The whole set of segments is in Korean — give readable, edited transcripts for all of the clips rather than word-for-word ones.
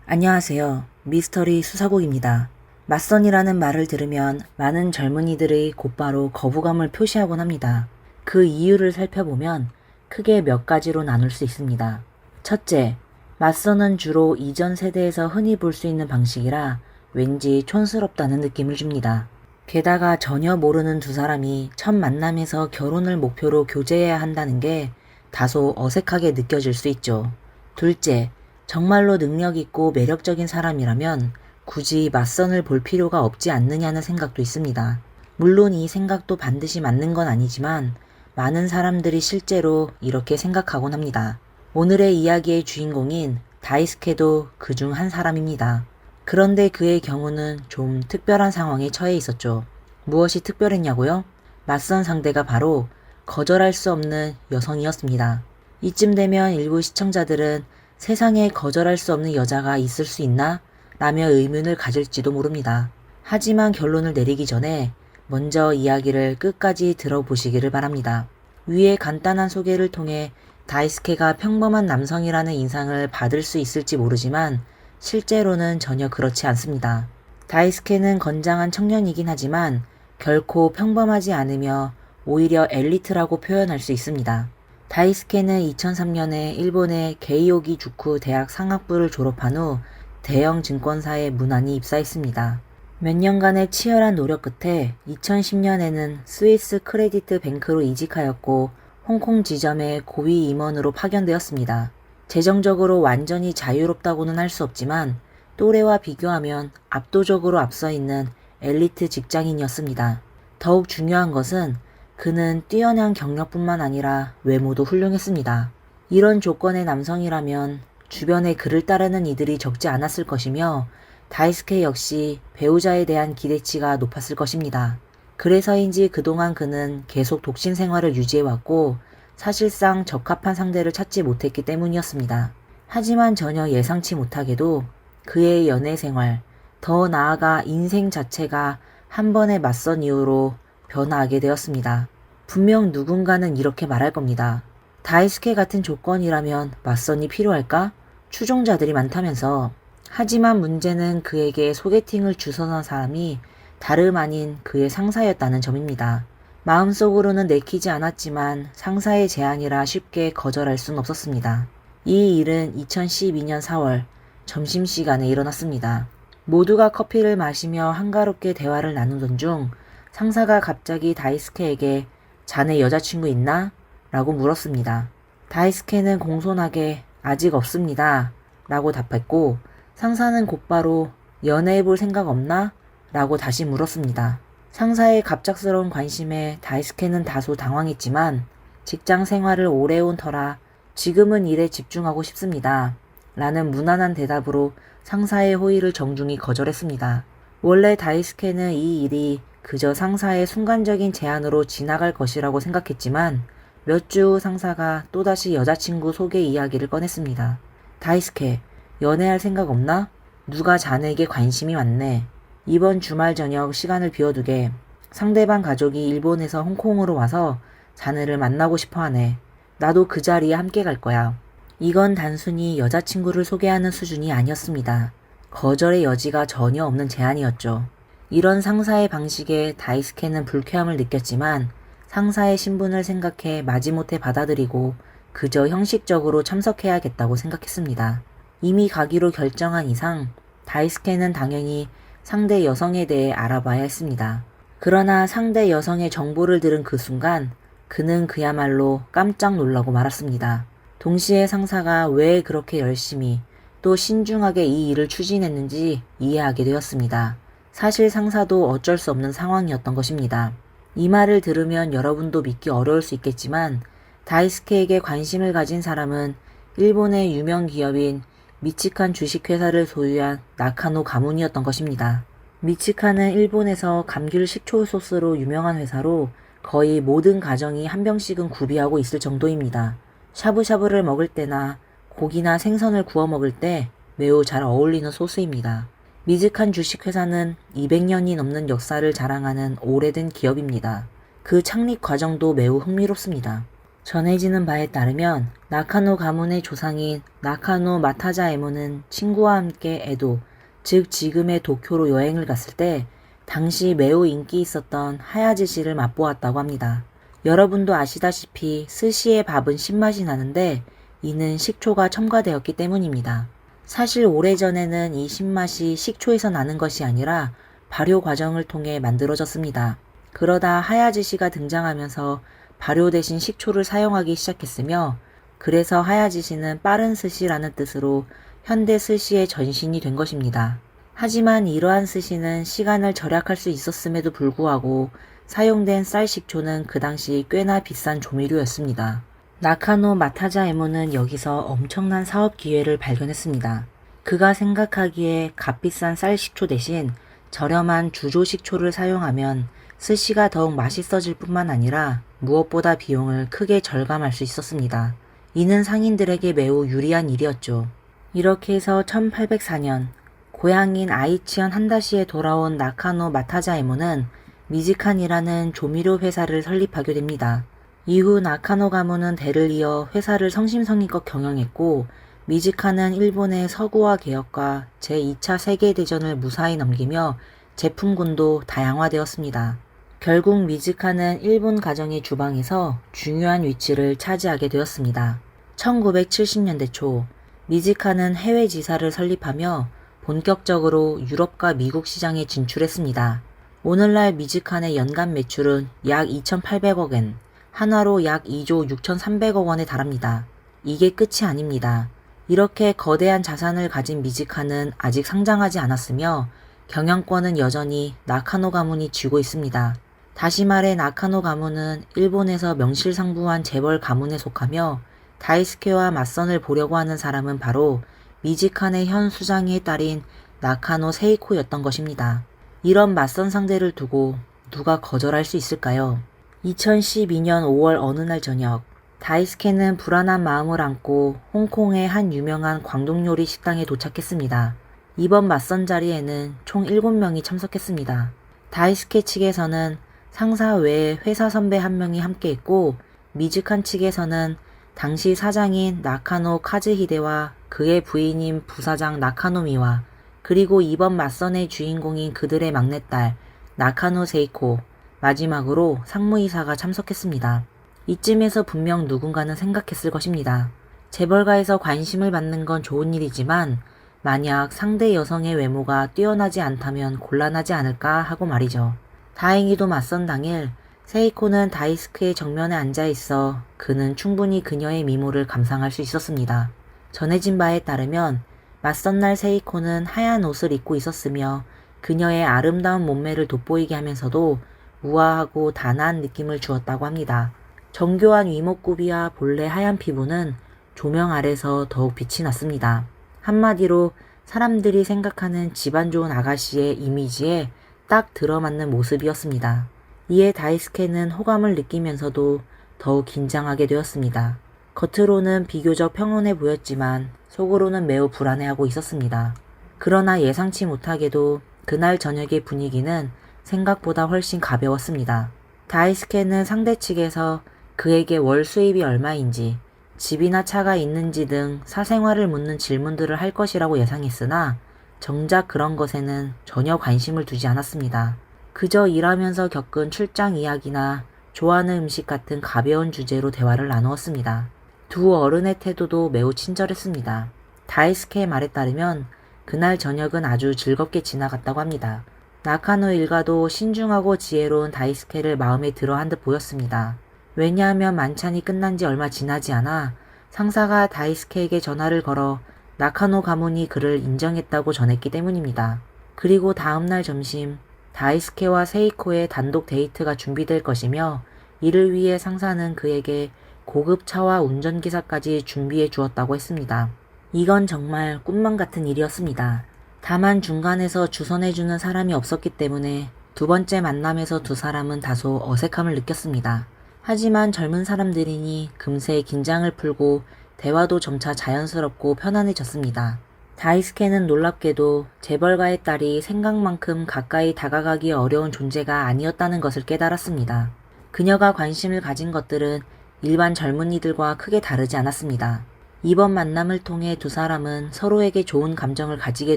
안녕하세요. 미스터리 수사곡입니다. 맞선이라는 말을 들으면 많은 젊은이들이 곧바로 거부감을 표시하곤 합니다. 그 이유를 살펴보면 크게 몇 가지로 나눌 수 있습니다. 첫째, 맞선은 주로 이전 세대에서 흔히 볼 수 있는 방식이라 왠지 촌스럽다는 느낌을 줍니다. 게다가 전혀 모르는 두 사람이 첫 만남에서 결혼을 목표로 교제해야 한다는 게 다소 어색하게 느껴질 수 있죠. 둘째, 정말로 능력 있고 매력적인 사람이라면 굳이 맞선을 볼 필요가 없지 않느냐는 생각도 있습니다. 물론 이 생각도 반드시 맞는 건 아니지만 많은 사람들이 실제로 이렇게 생각하곤 합니다. 오늘의 이야기의 주인공인 다이스케도 그중 한 사람입니다. 그런데 그의 경우는 좀 특별한 상황에 처해 있었죠. 무엇이 특별했냐고요? 맞선 상대가 바로 거절할 수 없는 여성이었습니다. 이쯤 되면 일부 시청자들은 세상에 거절할 수 없는 여자가 있을 수 있나? 라며 의문을 가질지도 모릅니다. 하지만 결론을 내리기 전에 먼저 이야기를 끝까지 들어보시기를 바랍니다. 위의 간단한 소개를 통해 다이스케가 평범한 남성이라는 인상을 받을 수 있을지 모르지만 실제로는 전혀 그렇지 않습니다. 다이스케는 건장한 청년이긴 하지만 결코 평범하지 않으며 오히려 엘리트라고 표현할 수 있습니다. 다이스케는 2003년에 일본의 게이오기 주쿠 대학 상학부를 졸업한 후 대형 증권사에 무난히 입사했습니다. 몇 년간의 치열한 노력 끝에 2010년에는 스위스 크레디트 뱅크로 이직하였고 홍콩 지점의 고위 임원으로 파견되었습니다. 재정적으로 완전히 자유롭다고는 할 수 없지만 또래와 비교하면 압도적으로 앞서 있는 엘리트 직장인이었습니다. 더욱 중요한 것은 그는 뛰어난 경력뿐만 아니라 외모도 훌륭했습니다. 이런 조건의 남성이라면 주변에 그를 따르는 이들이 적지 않았을 것이며 다이스케 역시 배우자에 대한 기대치가 높았을 것입니다. 그래서인지 그동안 그는 계속 독신 생활을 유지해왔고 사실상 적합한 상대를 찾지 못했기 때문이었습니다. 하지만 전혀 예상치 못하게도 그의 연애 생활, 더 나아가 인생 자체가 한 번의 맞선 이후로 변화하게 되었습니다. 분명 누군가는 이렇게 말할 겁니다. 다이스케 같은 조건이라면 맞선이 필요할까? 추종자들이 많다면서. 하지만 문제는 그에게 소개팅을 주선한 사람이 다름 아닌 그의 상사였다는 점입니다. 마음속으로는 내키지 않았지만 상사의 제안이라 쉽게 거절할 순 없었습니다. 이 일은 2012년 4월 점심시간에 일어났습니다. 모두가 커피를 마시며 한가롭게 대화를 나누던 중 상사가 갑자기 다이스케에게 자네 여자친구 있나? 라고 물었습니다. 다이스케는 공손하게 아직 없습니다. 라고 답했고 상사는 곧바로 연애해볼 생각 없나? 라고 다시 물었습니다. 상사의 갑작스러운 관심에 다이스케는 다소 당황했지만 직장 생활을 오래 해온 터라 지금은 일에 집중하고 싶습니다. 라는 무난한 대답으로 상사의 호의를 정중히 거절했습니다. 원래 다이스케는 이 일이 그저 상사의 순간적인 제안으로 지나갈 것이라고 생각했지만 몇 주 후 상사가 또다시 여자친구 소개 이야기를 꺼냈습니다. 다이스케, 연애할 생각 없나? 누가 자네에게 관심이 많네. 이번 주말 저녁 시간을 비워두게 상대방 가족이 일본에서 홍콩으로 와서 자네를 만나고 싶어 하네. 나도 그 자리에 함께 갈 거야. 이건 단순히 여자친구를 소개하는 수준이 아니었습니다. 거절의 여지가 전혀 없는 제안이었죠. 이런 상사의 방식에 다이스케는 불쾌함을 느꼈지만 상사의 신분을 생각해 마지못해 받아들이고 그저 형식적으로 참석해야겠다고 생각했습니다. 이미 가기로 결정한 이상 다이스케는 당연히 상대 여성에 대해 알아봐야 했습니다. 그러나 상대 여성의 정보를 들은 그 순간 그는 그야말로 깜짝 놀라고 말았습니다. 동시에 상사가 왜 그렇게 열심히 또 신중하게 이 일을 추진했는지 이해하게 되었습니다. 사실 상사도 어쩔 수 없는 상황이었던 것입니다. 이 말을 들으면 여러분도 믿기 어려울 수 있겠지만 다이스케에게 관심을 가진 사람은 일본의 유명 기업인 미치칸 주식회사를 소유한 나카노 가문이었던 것입니다. 미치칸은 일본에서 감귤 식초 소스로 유명한 회사로 거의 모든 가정이 한 병씩은 구비하고 있을 정도입니다. 샤브샤브를 먹을 때나 고기나 생선을 구워 먹을 때 매우 잘 어울리는 소스입니다. 미즈칸 주식회사는 200년이 넘는 역사를 자랑하는 오래된 기업입니다. 그 창립 과정도 매우 흥미롭습니다. 전해지는 바에 따르면 나카노 가문의 조상인 나카노 마타자에모는 친구와 함께 에도, 즉 지금의 도쿄로 여행을 갔을 때 당시 매우 인기 있었던 하야즈시를 맛보았다고 합니다. 여러분도 아시다시피 스시의 밥은 신맛이 나는데 이는 식초가 첨가되었기 때문입니다. 사실 오래전에는 이 신맛이 식초에서 나는 것이 아니라 발효 과정을 통해 만들어졌습니다. 그러다 하야즈시가 등장하면서 발효 대신 식초를 사용하기 시작했으며 그래서 하야즈시는 빠른 스시라는 뜻으로 현대 스시의 전신이 된 것입니다. 하지만 이러한 스시는 시간을 절약할 수 있었음에도 불구하고 사용된 쌀 식초는 그 당시 꽤나 비싼 조미료였습니다. 나카노 마타자에모는 여기서 엄청난 사업 기회를 발견했습니다. 그가 생각하기에 값비싼 쌀 식초 대신 저렴한 주조 식초를 사용하면 스시가 더욱 맛있어질 뿐만 아니라 무엇보다 비용을 크게 절감할 수 있었습니다. 이는 상인들에게 매우 유리한 일이었죠. 이렇게 해서 1804년 고향인 아이치현 한다시에 돌아온 나카노 마타자에모는 미즈칸이라는 조미료 회사를 설립하게 됩니다. 이후 나카노 가문은 대를 이어 회사를 성심성의껏 경영했고 미즈칸은 일본의 서구화 개혁과 제2차 세계대전을 무사히 넘기며 제품군도 다양화되었습니다. 결국 미즈칸은 일본 가정의 주방에서 중요한 위치를 차지하게 되었습니다. 1970년대 초 미즈칸은 해외 지사를 설립하며 본격적으로 유럽과 미국 시장에 진출했습니다. 오늘날 미즈칸의 연간 매출은 약 2,800억 엔, 한화로 약 2조 6,300억 원에 달합니다. 이게 끝이 아닙니다. 이렇게 거대한 자산을 가진 미즈칸은 아직 상장하지 않았으며 경영권은 여전히 나카노 가문이 쥐고 있습니다. 다시 말해 나카노 가문은 일본에서 명실상부한 재벌 가문에 속하며 다이스케와 맞선을 보려고 하는 사람은 바로 미즈칸의 현 수장의 딸인 나카노 세이코였던 것입니다. 이런 맞선 상대를 두고 누가 거절할 수 있을까요? 2012년 5월 어느 날 저녁 다이스케는 불안한 마음을 안고 홍콩의 한 유명한 광동 요리 식당에 도착했습니다. 이번 맞선 자리에는 총 7명이 참석했습니다. 다이스케 측에서는 상사 외에 회사 선배 한 명이 함께했고 미즈칸 측에서는 당시 사장인 나카노 카즈히데와 그의 부인인 부사장 나카노미와 그리고 이번 맞선의 주인공인 그들의 막내딸 나카노 세이코, 마지막으로 상무이사가 참석했습니다. 이쯤에서 분명 누군가는 생각했을 것입니다. 재벌가에서 관심을 받는 건 좋은 일이지만 만약 상대 여성의 외모가 뛰어나지 않다면 곤란하지 않을까 하고 말이죠. 다행히도 맞선 당일 세이코는 다이스크의 정면에 앉아 있어 그는 충분히 그녀의 미모를 감상할 수 있었습니다. 전해진 바에 따르면 맞선 날 세이코는 하얀 옷을 입고 있었으며 그녀의 아름다운 몸매를 돋보이게 하면서도 우아하고 단아한 느낌을 주었다고 합니다. 정교한 이목구비와 본래 하얀 피부는 조명 아래서 더욱 빛이 났습니다. 한마디로 사람들이 생각하는 집안 좋은 아가씨의 이미지에 딱 들어맞는 모습이었습니다. 이에 다이스케는 호감을 느끼면서도 더욱 긴장하게 되었습니다. 겉으로는 비교적 평온해 보였지만 속으로는 매우 불안해하고 있었습니다. 그러나 예상치 못하게도 그날 저녁의 분위기는 생각보다 훨씬 가벼웠습니다. 다이스케는 상대 측에서 그에게 월 수입이 얼마인지, 집이나 차가 있는지 등 사생활을 묻는 질문들을 할 것이라고 예상했으나 정작 그런 것에는 전혀 관심을 두지 않았습니다. 그저 일하면서 겪은 출장 이야기나 좋아하는 음식 같은 가벼운 주제로 대화를 나누었습니다. 두 어른의 태도도 매우 친절했습니다. 다이스케의 말에 따르면 그날 저녁은 아주 즐겁게 지나갔다고 합니다. 나카노 일가도 신중하고 지혜로운 다이스케를 마음에 들어한 듯 보였습니다. 왜냐하면 만찬이 끝난 지 얼마 지나지 않아 상사가 다이스케에게 전화를 걸어 나카노 가문이 그를 인정했다고 전했기 때문입니다. 그리고 다음날 점심 다이스케와 세이코의 단독 데이트가 준비될 것이며 이를 위해 상사는 그에게 고급 차와 운전기사까지 준비해 주었다고 했습니다. 이건 정말 꿈만 같은 일이었습니다. 다만 중간에서 주선해주는 사람이 없었기 때문에 두 번째 만남에서 두 사람은 다소 어색함을 느꼈습니다. 하지만 젊은 사람들이니 금세 긴장을 풀고 대화도 점차 자연스럽고 편안해졌습니다. 다이스케는 놀랍게도 재벌가의 딸이 생각만큼 가까이 다가가기 어려운 존재가 아니었다는 것을 깨달았습니다. 그녀가 관심을 가진 것들은 일반 젊은이들과 크게 다르지 않았습니다. 이번 만남을 통해 두 사람은 서로에게 좋은 감정을 가지게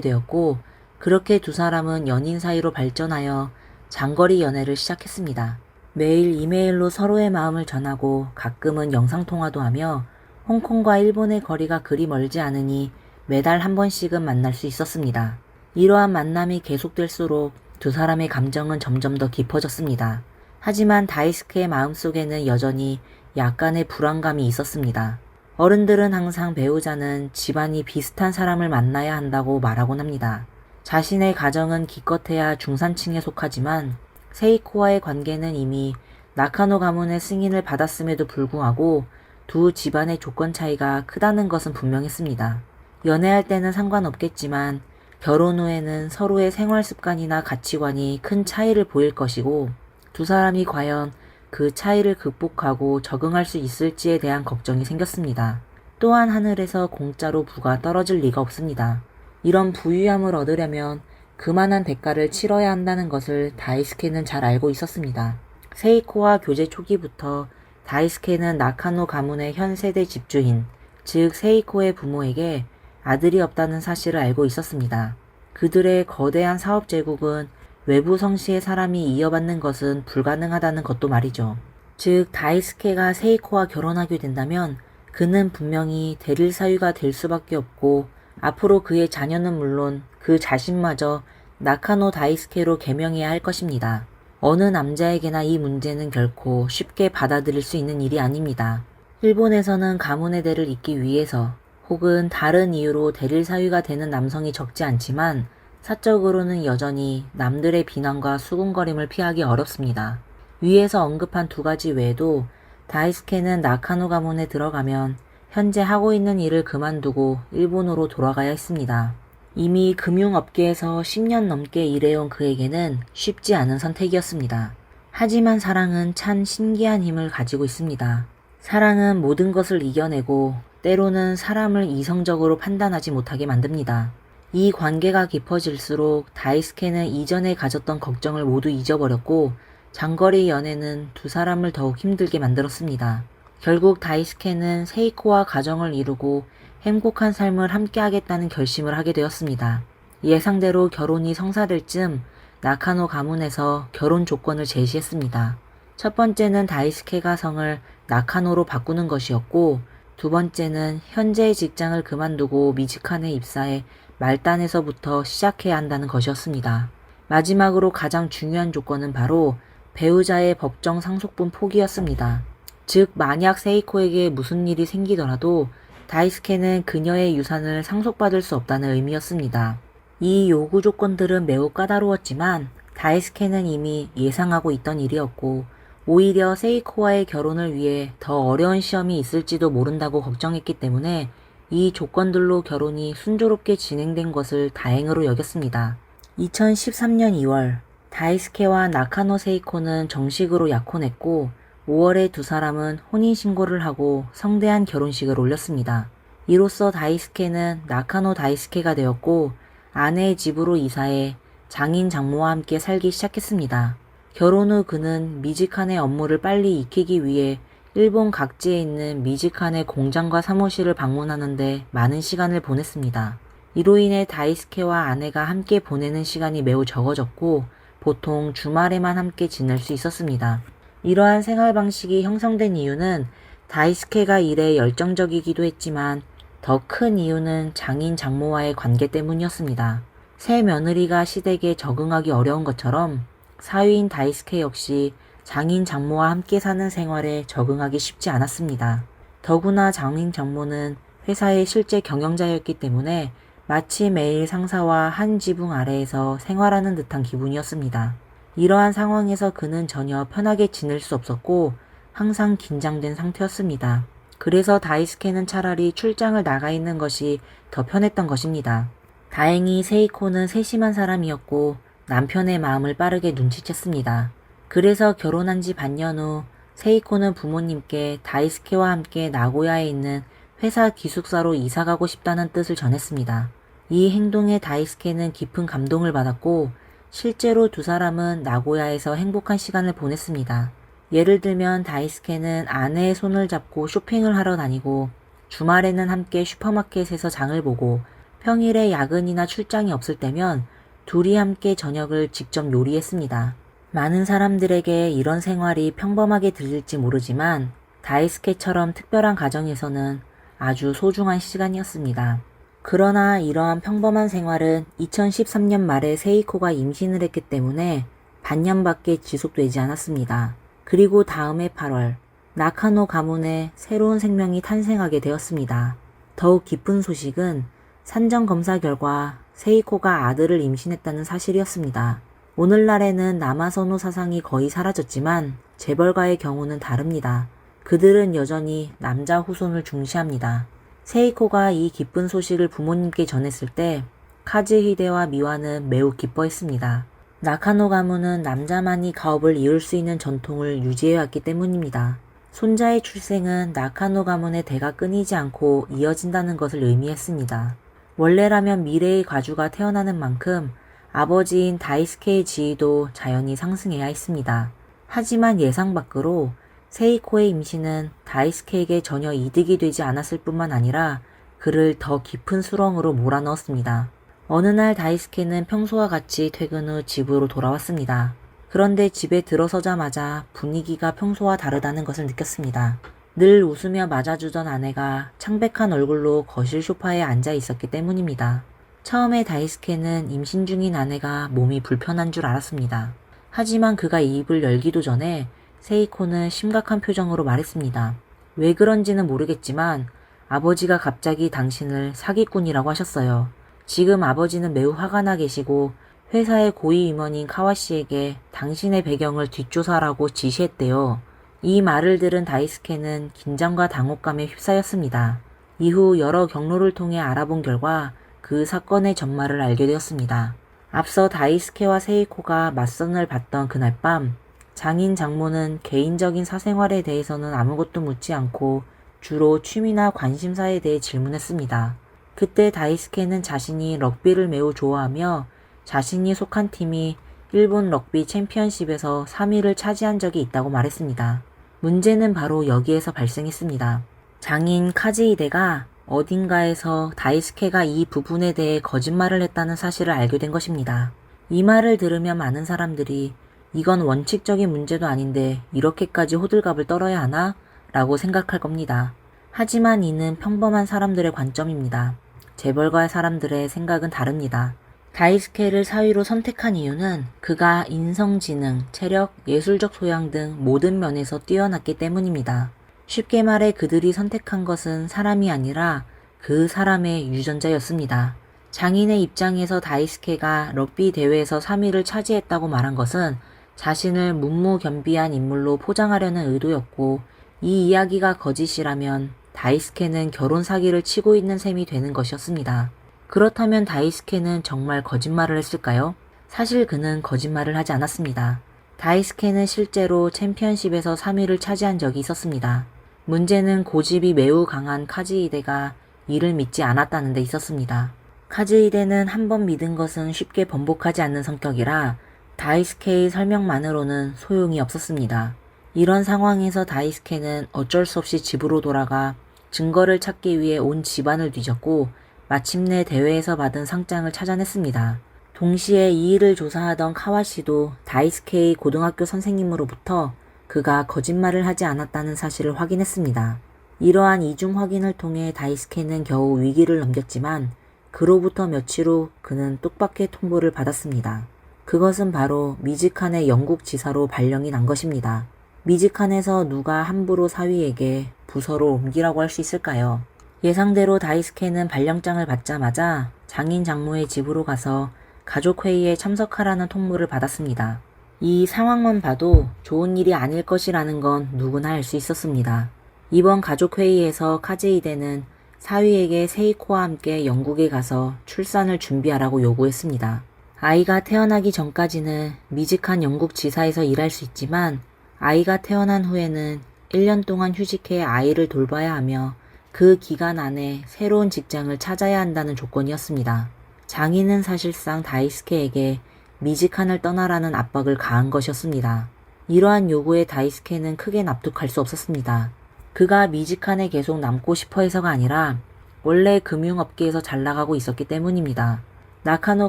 되었고, 그렇게 두 사람은 연인 사이로 발전하여 장거리 연애를 시작했습니다. 매일 이메일로 서로의 마음을 전하고 가끔은 영상통화도 하며 홍콩과 일본의 거리가 그리 멀지 않으니 매달 한 번씩은 만날 수 있었습니다. 이러한 만남이 계속될수록 두 사람의 감정은 점점 더 깊어졌습니다. 하지만 다이스케의 마음속에는 여전히 약간의 불안감이 있었습니다. 어른들은 항상 배우자는 집안이 비슷한 사람을 만나야 한다고 말하곤 합니다. 자신의 가정은 기껏해야 중산층에 속하지만 세이코와의 관계는 이미 나카노 가문의 승인을 받았음에도 불구하고 두 집안의 조건 차이가 크다는 것은 분명했습니다. 연애할 때는 상관없겠지만 결혼 후에는 서로의 생활 습관이나 가치관이 큰 차이를 보일 것이고 두 사람이 과연 그 차이를 극복하고 적응할 수 있을지에 대한 걱정이 생겼습니다. 또한 하늘에서 공짜로 부가 떨어질 리가 없습니다. 이런 부유함을 얻으려면 그만한 대가를 치러야 한다는 것을 다이스케는 잘 알고 있었습니다. 세이코와 교제 초기부터 다이스케는 나카노 가문의 현 세대 집주인, 즉 세이코의 부모에게 아들이 없다는 사실을 알고 있었습니다. 그들의 거대한 사업 제국은 외부 성씨의 사람이 이어받는 것은 불가능하다는 것도 말이죠. 즉 다이스케가 세이코와 결혼하게 된다면 그는 분명히 대릴 사유가 될 수밖에 없고 앞으로 그의 자녀는 물론 그 자신마저 나카노 다이스케로 개명해야 할 것입니다. 어느 남자에게나 이 문제는 결코 쉽게 받아들일 수 있는 일이 아닙니다. 일본에서는 가문의 대를 잇기 위해서 혹은 다른 이유로 대릴 사유가 되는 남성이 적지 않지만 사적으로는 여전히 남들의 비난과 수군거림을 피하기 어렵습니다. 위에서 언급한 두 가지 외에도 다이스케는 나카노 가문에 들어가면 현재 하고 있는 일을 그만두고 일본으로 돌아가야 했습니다. 이미 금융업계에서 10년 넘게 일해온 그에게는 쉽지 않은 선택이었습니다. 하지만 사랑은 참 신기한 힘을 가지고 있습니다. 사랑은 모든 것을 이겨내고 때로는 사람을 이성적으로 판단하지 못하게 만듭니다. 이 관계가 깊어질수록 다이스케는 이전에 가졌던 걱정을 모두 잊어버렸고 장거리 연애는 두 사람을 더욱 힘들게 만들었습니다. 결국 다이스케는 세이코와 가정을 이루고 행복한 삶을 함께 하겠다는 결심을 하게 되었습니다. 예상대로 결혼이 성사될 즈음 나카노 가문에서 결혼 조건을 제시했습니다. 첫 번째는 다이스케가 성을 나카노로 바꾸는 것이었고 두 번째는 현재의 직장을 그만두고 미즈칸에 입사해 말단에서부터 시작해야 한다는 것이었습니다. 마지막으로 가장 중요한 조건은 바로 배우자의 법정 상속분 포기였습니다. 즉 만약 세이코에게 무슨 일이 생기더라도 다이스케는 그녀의 유산을 상속받을 수 없다는 의미였습니다. 이 요구 조건들은 매우 까다로웠지만 다이스케는 이미 예상하고 있던 일이었고 오히려 세이코와의 결혼을 위해 더 어려운 시험이 있을지도 모른다고 걱정했기 때문에 이 조건들로 결혼이 순조롭게 진행된 것을 다행으로 여겼습니다. 2013년 2월 다이스케와 나카노 세이코는 정식으로 약혼했고 5월에 두 사람은 혼인신고를 하고 성대한 결혼식을 올렸습니다. 이로써 다이스케는 나카노 다이스케가 되었고 아내의 집으로 이사해 장인 장모와 함께 살기 시작했습니다. 결혼 후 그는 미즈칸의 업무를 빨리 익히기 위해 일본 각지에 있는 미즈칸의 공장과 사무실을 방문하는데 많은 시간을 보냈습니다. 이로 인해 다이스케와 아내가 함께 보내는 시간이 매우 적어졌고 보통 주말에만 함께 지낼 수 있었습니다. 이러한 생활 방식이 형성된 이유는 다이스케가 일에 열정적이기도 했지만 더 큰 이유는 장인 장모와의 관계 때문이었습니다. 새 며느리가 시댁에 적응하기 어려운 것처럼 사위인 다이스케 역시 장인 장모와 함께 사는 생활에 적응하기 쉽지 않았습니다. 더구나 장인 장모는 회사의 실제 경영자였기 때문에 마치 매일 상사와 한 지붕 아래에서 생활하는 듯한 기분이었습니다. 이러한 상황에서 그는 전혀 편하게 지낼 수 없었고 항상 긴장된 상태였습니다. 그래서 다이스케는 차라리 출장을 나가 있는 것이 더 편했던 것입니다. 다행히 세이코는 세심한 사람이었고 남편의 마음을 빠르게 눈치챘습니다. 그래서 결혼한 지 반년 후 세이코는 부모님께 다이스케와 함께 나고야에 있는 회사 기숙사로 이사가고 싶다는 뜻을 전했습니다. 이 행동에 다이스케는 깊은 감동을 받았고 실제로 두 사람은 나고야에서 행복한 시간을 보냈습니다. 예를 들면 다이스케는 아내의 손을 잡고 쇼핑을 하러 다니고 주말에는 함께 슈퍼마켓에서 장을 보고 평일에 야근이나 출장이 없을 때면 둘이 함께 저녁을 직접 요리했습니다. 많은 사람들에게 이런 생활이 평범하게 들릴지 모르지만 다이스케처럼 특별한 가정에서는 아주 소중한 시간이었습니다. 그러나 이러한 평범한 생활은 2013년 말에 세이코가 임신을 했기 때문에 반년밖에 지속되지 않았습니다. 그리고 다음해 8월 나카노 가문에 새로운 생명이 탄생하게 되었습니다. 더욱 기쁜 소식은 산정 검사 결과 세이코가 아들을 임신했다는 사실이었습니다. 오늘날에는 남아선호 사상이 거의 사라졌지만 재벌가의 경우는 다릅니다. 그들은 여전히 남자 후손을 중시합니다. 세이코가 이 기쁜 소식을 부모님께 전했을 때 카즈히데와 미와는 매우 기뻐했습니다. 나카노 가문은 남자만이 가업을 이을 수 있는 전통을 유지해왔기 때문입니다. 손자의 출생은 나카노 가문의 대가 끊이지 않고 이어진다는 것을 의미했습니다. 원래라면 미래의 가주가 태어나는 만큼 아버지인 다이스케의 지위도 자연히 상승해야 했습니다. 하지만 예상 밖으로 세이코의 임신은 다이스케에게 전혀 이득이 되지 않았을 뿐만 아니라 그를 더 깊은 수렁으로 몰아넣었습니다. 어느 날 다이스케는 평소와 같이 퇴근 후 집으로 돌아왔습니다. 그런데 집에 들어서자마자 분위기가 평소와 다르다는 것을 느꼈습니다. 늘 웃으며 맞아주던 아내가 창백한 얼굴로 거실 소파에 앉아 있었기 때문입니다. 처음에 다이스케는 임신 중인 아내가 몸이 불편한 줄 알았습니다. 하지만 그가 입을 열기도 전에 세이코는 심각한 표정으로 말했습니다. 왜 그런지는 모르겠지만 아버지가 갑자기 당신을 사기꾼이라고 하셨어요. 지금 아버지는 매우 화가 나 계시고 회사의 고위 임원인 카와시에게 당신의 배경을 뒷조사하라고 지시했대요. 이 말을 들은 다이스케는 긴장과 당혹감에 휩싸였습니다. 이후 여러 경로를 통해 알아본 결과 그 사건의 전말을 알게 되었습니다. 앞서 다이스케와 세이코가 맞선을 봤던 그날 밤 장인 장모는 개인적인 사생활에 대해서는 아무것도 묻지 않고 주로 취미나 관심사에 대해 질문했습니다. 그때 다이스케는 자신이 럭비를 매우 좋아하며 자신이 속한 팀이 일본 럭비 챔피언십에서 3위를 차지한 적이 있다고 말했습니다. 문제는 바로 여기에서 발생했습니다. 장인 카즈히데가 어딘가에서 다이스케가 이 부분에 대해 거짓말을 했다는 사실을 알게 된 것입니다. 이 말을 들으면 많은 사람들이 이건 원칙적인 문제도 아닌데 이렇게까지 호들갑을 떨어야 하나? 라고 생각할 겁니다. 하지만 이는 평범한 사람들의 관점입니다. 재벌가의 사람들의 생각은 다릅니다. 다이스케를 사위로 선택한 이유는 그가 인성지능, 체력, 예술적 소양 등 모든 면에서 뛰어났기 때문입니다. 쉽게 말해 그들이 선택한 것은 사람이 아니라 그 사람의 유전자였습니다. 장인의 입장에서 다이스케가 럭비 대회에서 3위를 차지했다고 말한 것은 자신을 문무겸비한 인물로 포장하려는 의도였고 이 이야기가 거짓이라면 다이스케는 결혼 사기를 치고 있는 셈이 되는 것이었습니다. 그렇다면 다이스케는 정말 거짓말을 했을까요? 사실 그는 거짓말을 하지 않았습니다. 다이스케는 실제로 챔피언십에서 3위를 차지한 적이 있었습니다. 문제는 고집이 매우 강한 카즈히데가 이를 믿지 않았다는 데 있었습니다. 카즈히데는 한번 믿은 것은 쉽게 번복하지 않는 성격이라 다이스케의 설명만으로는 소용이 없었습니다. 이런 상황에서 다이스케는 어쩔 수 없이 집으로 돌아가 증거를 찾기 위해 온 집안을 뒤졌고 마침내 대회에서 받은 상장을 찾아냈습니다. 동시에 이 일을 조사하던 카와시도 다이스케의 고등학교 선생님으로부터 그가 거짓말을 하지 않았다는 사실을 확인했습니다. 이러한 이중 확인을 통해 다이스케는 겨우 위기를 넘겼지만 그로부터 며칠 후 그는 뜻밖의 통보를 받았습니다. 그것은 바로 미즈칸의 영국 지사로 발령이 난 것입니다. 미즈칸에서 누가 함부로 사위에게 부서로 옮기라고 할 수 있을까요? 예상대로 다이스케는 발령장을 받자마자 장인 장모의 집으로 가서 가족회의에 참석하라는 통보를 받았습니다. 이 상황만 봐도 좋은 일이 아닐 것이라는 건 누구나 알 수 있었습니다. 이번 가족회의에서 카즈히데는 사위에게 세이코와 함께 영국에 가서 출산을 준비하라고 요구했습니다. 아이가 태어나기 전까지는 미직한 영국 지사에서 일할 수 있지만 아이가 태어난 후에는 1년 동안 휴직해 아이를 돌봐야 하며 그 기간 안에 새로운 직장을 찾아야 한다는 조건이었습니다. 장인은 사실상 다이스케에게 미직한을 떠나라는 압박을 가한 것이었습니다. 이러한 요구에 다이스케는 크게 납득할 수 없었습니다. 그가 미즈칸에 계속 남고 싶어 해서가 아니라 원래 금융업계에서 잘 나가고 있었기 때문입니다. 나카노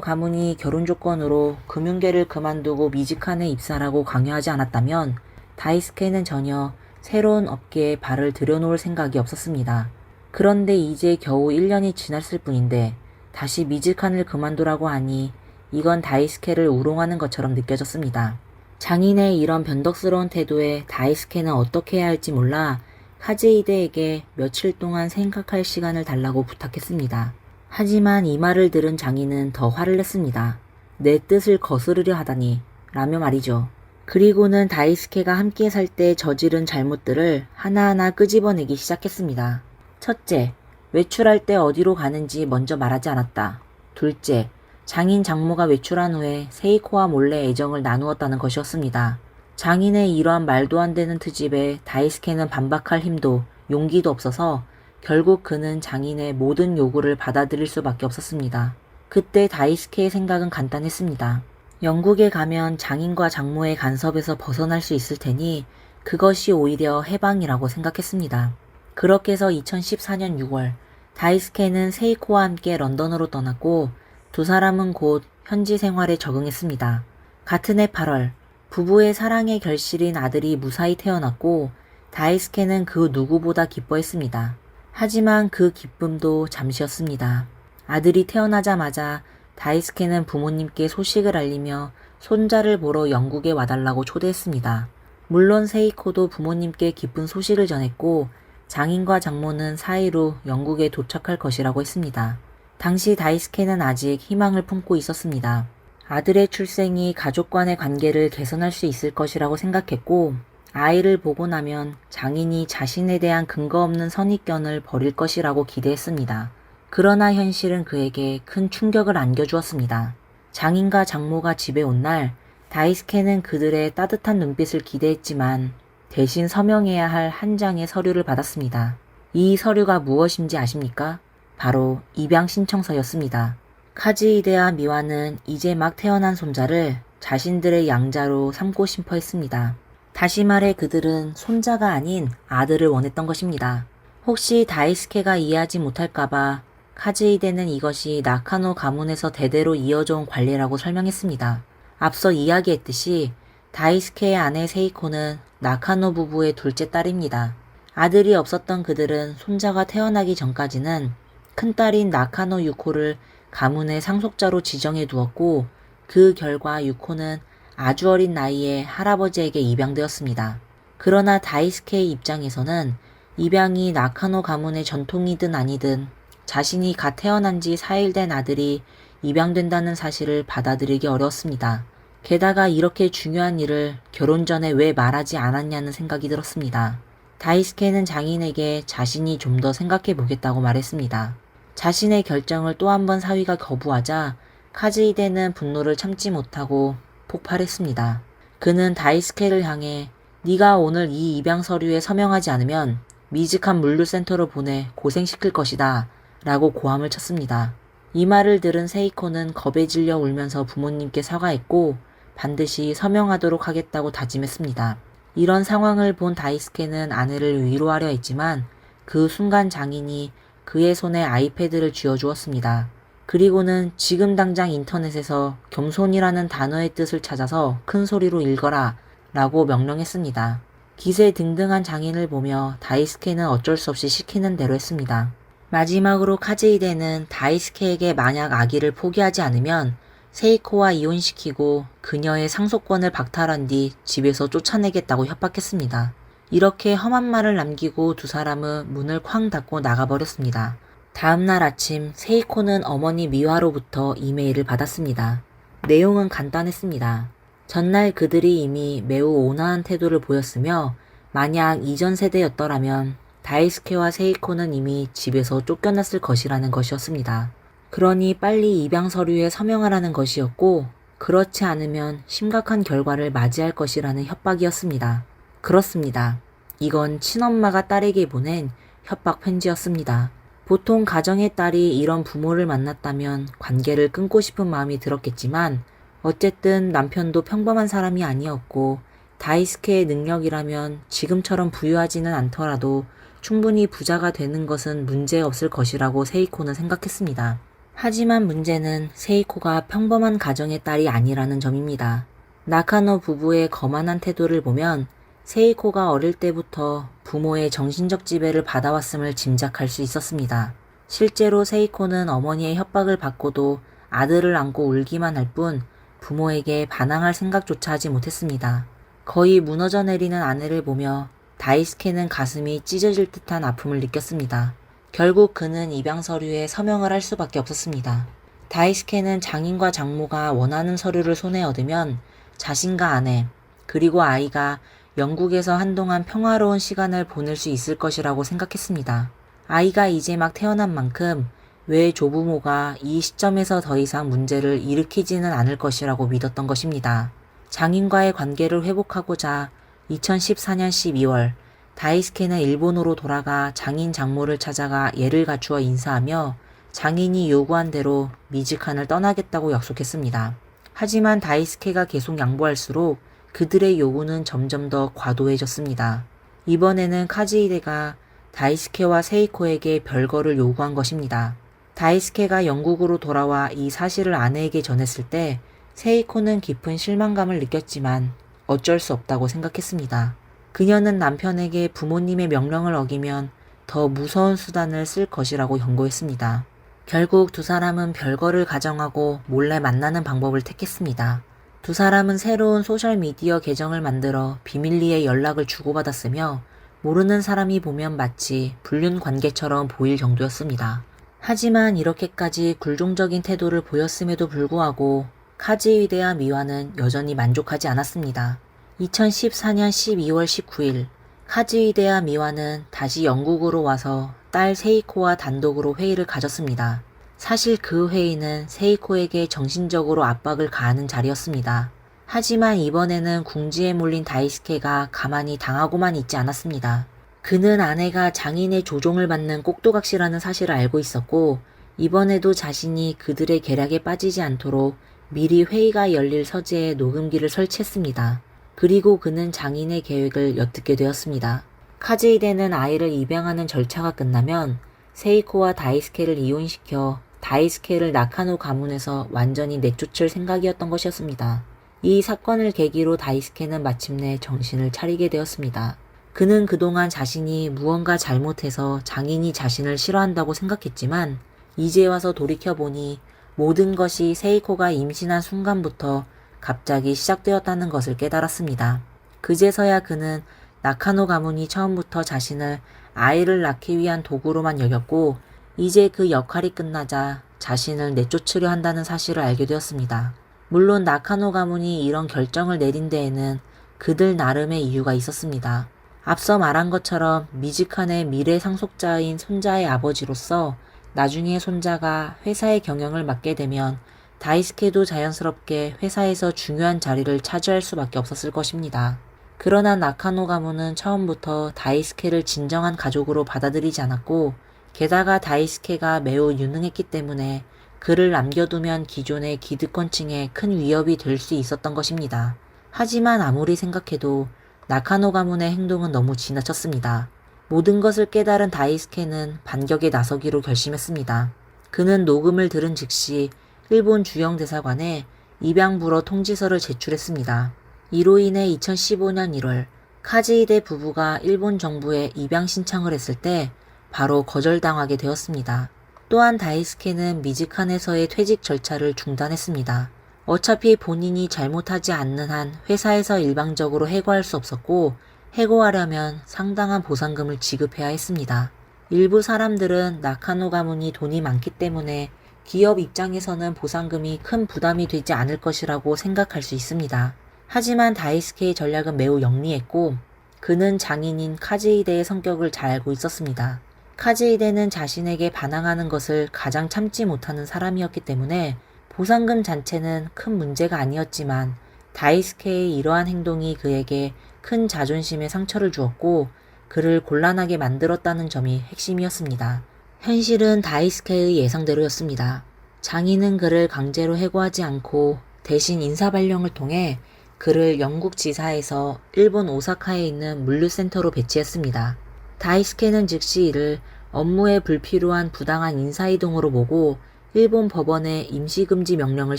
가문이 결혼 조건으로 금융계를 그만두고 미즈칸에 입사라고 강요하지 않았다면 다이스케는 전혀 새로운 업계에 발을 들여놓을 생각이 없었습니다. 그런데 이제 겨우 1년이 지났을 뿐인데 다시 미즈칸을 그만두라고 하니 이건 다이스케를 우롱하는 것처럼 느껴졌습니다. 장인의 이런 변덕스러운 태도에 다이스케는 어떻게 해야 할지 몰라 카즈히데에게 며칠 동안 생각할 시간을 달라고 부탁했습니다. 하지만 이 말을 들은 장인은 더 화를 냈습니다. 내 뜻을 거스르려 하다니 라며 말이죠. 그리고는 다이스케가 함께 살 때 저지른 잘못들을 하나하나 끄집어내기 시작했습니다. 첫째, 외출할 때 어디로 가는지 먼저 말하지 않았다. 둘째, 장인 장모가 외출한 후에 세이코와 몰래 애정을 나누었다는 것이었습니다. 장인의 이러한 말도 안 되는 트집에 다이스케는 반박할 힘도 용기도 없어서 결국 그는 장인의 모든 요구를 받아들일 수밖에 없었습니다. 그때 다이스케의 생각은 간단했습니다. 영국에 가면 장인과 장모의 간섭에서 벗어날 수 있을 테니 그것이 오히려 해방이라고 생각했습니다. 그렇게 해서 2014년 6월 다이스케는 세이코와 함께 런던으로 떠났고 두 사람은 곧 현지 생활에 적응했습니다. 같은 해 8월 부부의 사랑의 결실인 아들이 무사히 태어났고 다이스케는 그 누구보다 기뻐했습니다. 하지만 그 기쁨도 잠시였습니다. 아들이 태어나자마자 다이스케는 부모님께 소식을 알리며 손자를 보러 영국에 와달라고 초대했습니다. 물론 세이코도 부모님께 기쁜 소식을 전했고 장인과 장모는 4일 후 영국에 도착할 것이라고 했습니다. 당시 다이스케는 아직 희망을 품고 있었습니다. 아들의 출생이 가족 간의 관계를 개선할 수 있을 것이라고 생각했고 아이를 보고 나면 장인이 자신에 대한 근거 없는 선입견을 버릴 것이라고 기대했습니다. 그러나 현실은 그에게 큰 충격을 안겨주었습니다. 장인과 장모가 집에 온 날 다이스케는 그들의 따뜻한 눈빛을 기대했지만 대신 서명해야 할 한 장의 서류를 받았습니다. 이 서류가 무엇인지 아십니까? 바로 입양 신청서였습니다. 카즈히데와 미와는 이제 막 태어난 손자를 자신들의 양자로 삼고 싶어 했습니다. 다시 말해 그들은 손자가 아닌 아들을 원했던 것입니다. 혹시 다이스케가 이해하지 못할까봐 카즈히데는 이것이 나카노 가문에서 대대로 이어져온 관례라고 설명했습니다. 앞서 이야기했듯이 다이스케의 아내 세이코는 나카노 부부의 둘째 딸입니다. 아들이 없었던 그들은 손자가 태어나기 전까지는 큰딸인 나카노 유코를 가문의 상속자로 지정해 두었고 그 결과 유코는 아주 어린 나이에 할아버지에게 입양되었습니다. 그러나 다이스케의 입장에서는 입양이 나카노 가문의 전통이든 아니든 자신이 갓 태어난 지 4일 된 아들이 입양된다는 사실을 받아들이기 어려웠습니다. 게다가 이렇게 중요한 일을 결혼 전에 왜 말하지 않았냐는 생각이 들었습니다. 다이스케는 장인에게 자신이 좀 더 생각해 보겠다고 말했습니다. 자신의 결정을 또 한 번 사위가 거부하자 카즈히데는 분노를 참지 못하고 폭발했습니다. 그는 다이스케를 향해 네가 오늘 이 입양 서류에 서명하지 않으면 미즈칸 물류센터로 보내 고생시킬 것이다 라고 고함을 쳤습니다. 이 말을 들은 세이코는 겁에 질려 울면서 부모님께 사과했고 반드시 서명하도록 하겠다고 다짐했습니다. 이런 상황을 본 다이스케는 아내를 위로하려 했지만 그 순간 장인이 그의 손에 아이패드를 쥐어주었습니다. 그리고는 지금 당장 인터넷에서 겸손이라는 단어의 뜻을 찾아서 큰 소리로 읽어라 라고 명령했습니다. 기세등등한 장인을 보며 다이스케는 어쩔 수 없이 시키는 대로 했습니다. 마지막으로 카즈히데는 다이스케에게 만약 아기를 포기하지 않으면 세이코와 이혼시키고 그녀의 상속권을 박탈한 뒤 집에서 쫓아내겠다고 협박했습니다. 이렇게 험한 말을 남기고 두 사람은 문을 쾅 닫고 나가버렸습니다. 다음날 아침 세이코는 어머니 미와로부터 이메일을 받았습니다. 내용은 간단했습니다. 전날 그들이 이미 매우 온화한 태도를 보였으며 만약 이전 세대였더라면 다이스케와 세이코는 이미 집에서 쫓겨났을 것이라는 것이었습니다. 그러니 빨리 입양 서류에 서명하라는 것이었고 그렇지 않으면 심각한 결과를 맞이할 것이라는 협박이었습니다. 그렇습니다. 이건 친엄마가 딸에게 보낸 협박 편지였습니다. 보통 가정의 딸이 이런 부모를 만났다면 관계를 끊고 싶은 마음이 들었겠지만 어쨌든 남편도 평범한 사람이 아니었고 다이스케의 능력이라면 지금처럼 부유하지는 않더라도 충분히 부자가 되는 것은 문제없을 것이라고 세이코는 생각했습니다. 하지만 문제는 세이코가 평범한 가정의 딸이 아니라는 점입니다. 나카노 부부의 거만한 태도를 보면 세이코가 어릴 때부터 부모의 정신적 지배를 받아왔음을 짐작할 수 있었습니다. 실제로 세이코는 어머니의 협박을 받고도 아들을 안고 울기만 할 뿐 부모에게 반항할 생각조차 하지 못했습니다. 거의 무너져 내리는 아내를 보며 다이스케는 가슴이 찢어질 듯한 아픔을 느꼈습니다. 결국 그는 입양 서류에 서명을 할 수밖에 없었습니다. 다이스케는 장인과 장모가 원하는 서류를 손에 얻으면 자신과 아내, 그리고 아이가 영국에서 한동안 평화로운 시간을 보낼 수 있을 것이라고 생각했습니다. 아이가 이제 막 태어난 만큼 외 조부모가 이 시점에서 더 이상 문제를 일으키지는 않을 것이라고 믿었던 것입니다. 장인과의 관계를 회복하고자 2014년 12월 다이스케는 일본으로 돌아가 장인 장모를 찾아가 예를 갖추어 인사하며 장인이 요구한 대로 미즈칸을 떠나겠다고 약속했습니다. 하지만 다이스케가 계속 양보할수록 그들의 요구는 점점 더 과도해졌습니다. 이번에는 카즈히데가 다이스케와 세이코에게 별거를 요구한 것입니다. 다이스케가 영국으로 돌아와 이 사실을 아내에게 전했을 때 세이코는 깊은 실망감을 느꼈지만 어쩔 수 없다고 생각했습니다. 그녀는 남편에게 부모님의 명령을 어기면 더 무서운 수단을 쓸 것이라고 경고했습니다. 결국 두 사람은 별거를 가정하고 몰래 만나는 방법을 택했습니다. 두 사람은 새로운 소셜미디어 계정을 만들어 비밀리에 연락을 주고받았으며 모르는 사람이 보면 마치 불륜 관계처럼 보일 정도였습니다. 하지만 이렇게까지 굴종적인 태도를 보였음에도 불구하고 카즈히데와 미와는 여전히 만족하지 않았습니다. 2014년 12월 19일 카즈히데와 미와는 다시 영국으로 와서 딸 세이코와 단독으로 회의를 가졌습니다. 사실 그 회의는 세이코에게 정신적으로 압박을 가하는 자리였습니다. 하지만 이번에는 궁지에 몰린 다이스케가 가만히 당하고만 있지 않았습니다. 그는 아내가 장인의 조종을 받는 꼭두각시라는 사실을 알고 있었고 이번에도 자신이 그들의 계략에 빠지지 않도록 미리 회의가 열릴 서재에 녹음기를 설치했습니다. 그리고 그는 장인의 계획을 엿듣게 되었습니다. 카즈히데는 아이를 입양하는 절차가 끝나면 세이코와 다이스케를 이혼시켜 다이스케를 나카노 가문에서 완전히 내쫓을 생각이었던 것이었습니다. 이 사건을 계기로 다이스케는 마침내 정신을 차리게 되었습니다. 그는 그동안 자신이 무언가 잘못해서 장인이 자신을 싫어한다고 생각했지만 이제 와서 돌이켜보니 모든 것이 세이코가 임신한 순간부터 갑자기 시작되었다는 것을 깨달았습니다. 그제서야 그는 나카노 가문이 처음부터 자신을 아이를 낳기 위한 도구로만 여겼고 이제 그 역할이 끝나자 자신을 내쫓으려 한다는 사실을 알게 되었습니다. 물론 나카노 가문이 이런 결정을 내린 데에는 그들 나름의 이유가 있었습니다. 앞서 말한 것처럼 미즈칸의 미래 상속자인 손자의 아버지로서 나중에 손자가 회사의 경영을 맡게 되면 다이스케도 자연스럽게 회사에서 중요한 자리를 차지할 수밖에 없었을 것입니다. 그러나 나카노 가문은 처음부터 다이스케를 진정한 가족으로 받아들이지 않았고 게다가 다이스케가 매우 유능했기 때문에 그를 남겨두면 기존의 기득권층에 큰 위협이 될 수 있었던 것입니다. 하지만 아무리 생각해도 나카노 가문의 행동은 너무 지나쳤습니다. 모든 것을 깨달은 다이스케는 반격에 나서기로 결심했습니다. 그는 녹음을 들은 즉시 일본 주영 대사관에 입양 불허 통지서를 제출했습니다. 이로 인해 2015년 1월 카즈히데 부부가 일본 정부에 입양 신청을 했을 때 바로 거절당하게 되었습니다. 또한 다이스케는 미즈칸에서의 퇴직 절차를 중단했습니다. 어차피 본인이 잘못하지 않는 한 회사에서 일방적으로 해고할 수 없었고 해고하려면 상당한 보상금을 지급해야 했습니다. 일부 사람들은 나카노 가문이 돈이 많기 때문에 기업 입장에서는 보상금이 큰 부담이 되지 않을 것이라고 생각할 수 있습니다. 하지만 다이스케의 전략은 매우 영리했고 그는 장인인 카즈히데의 성격을 잘 알고 있었습니다. 카즈히데는 자신에게 반항하는 것을 가장 참지 못하는 사람이었기 때문에 보상금 자체는 큰 문제가 아니었지만 다이스케의 이러한 행동이 그에게 큰 자존심에 상처를 주었고 그를 곤란하게 만들었다는 점이 핵심이었습니다. 현실은 다이스케의 예상대로였습니다. 장인은 그를 강제로 해고하지 않고 대신 인사발령을 통해 그를 영국 지사에서 일본 오사카에 있는 물류센터로 배치했습니다. 다이스케는 즉시 이를 업무에 불필요한 부당한 인사이동으로 보고 일본 법원에 임시금지 명령을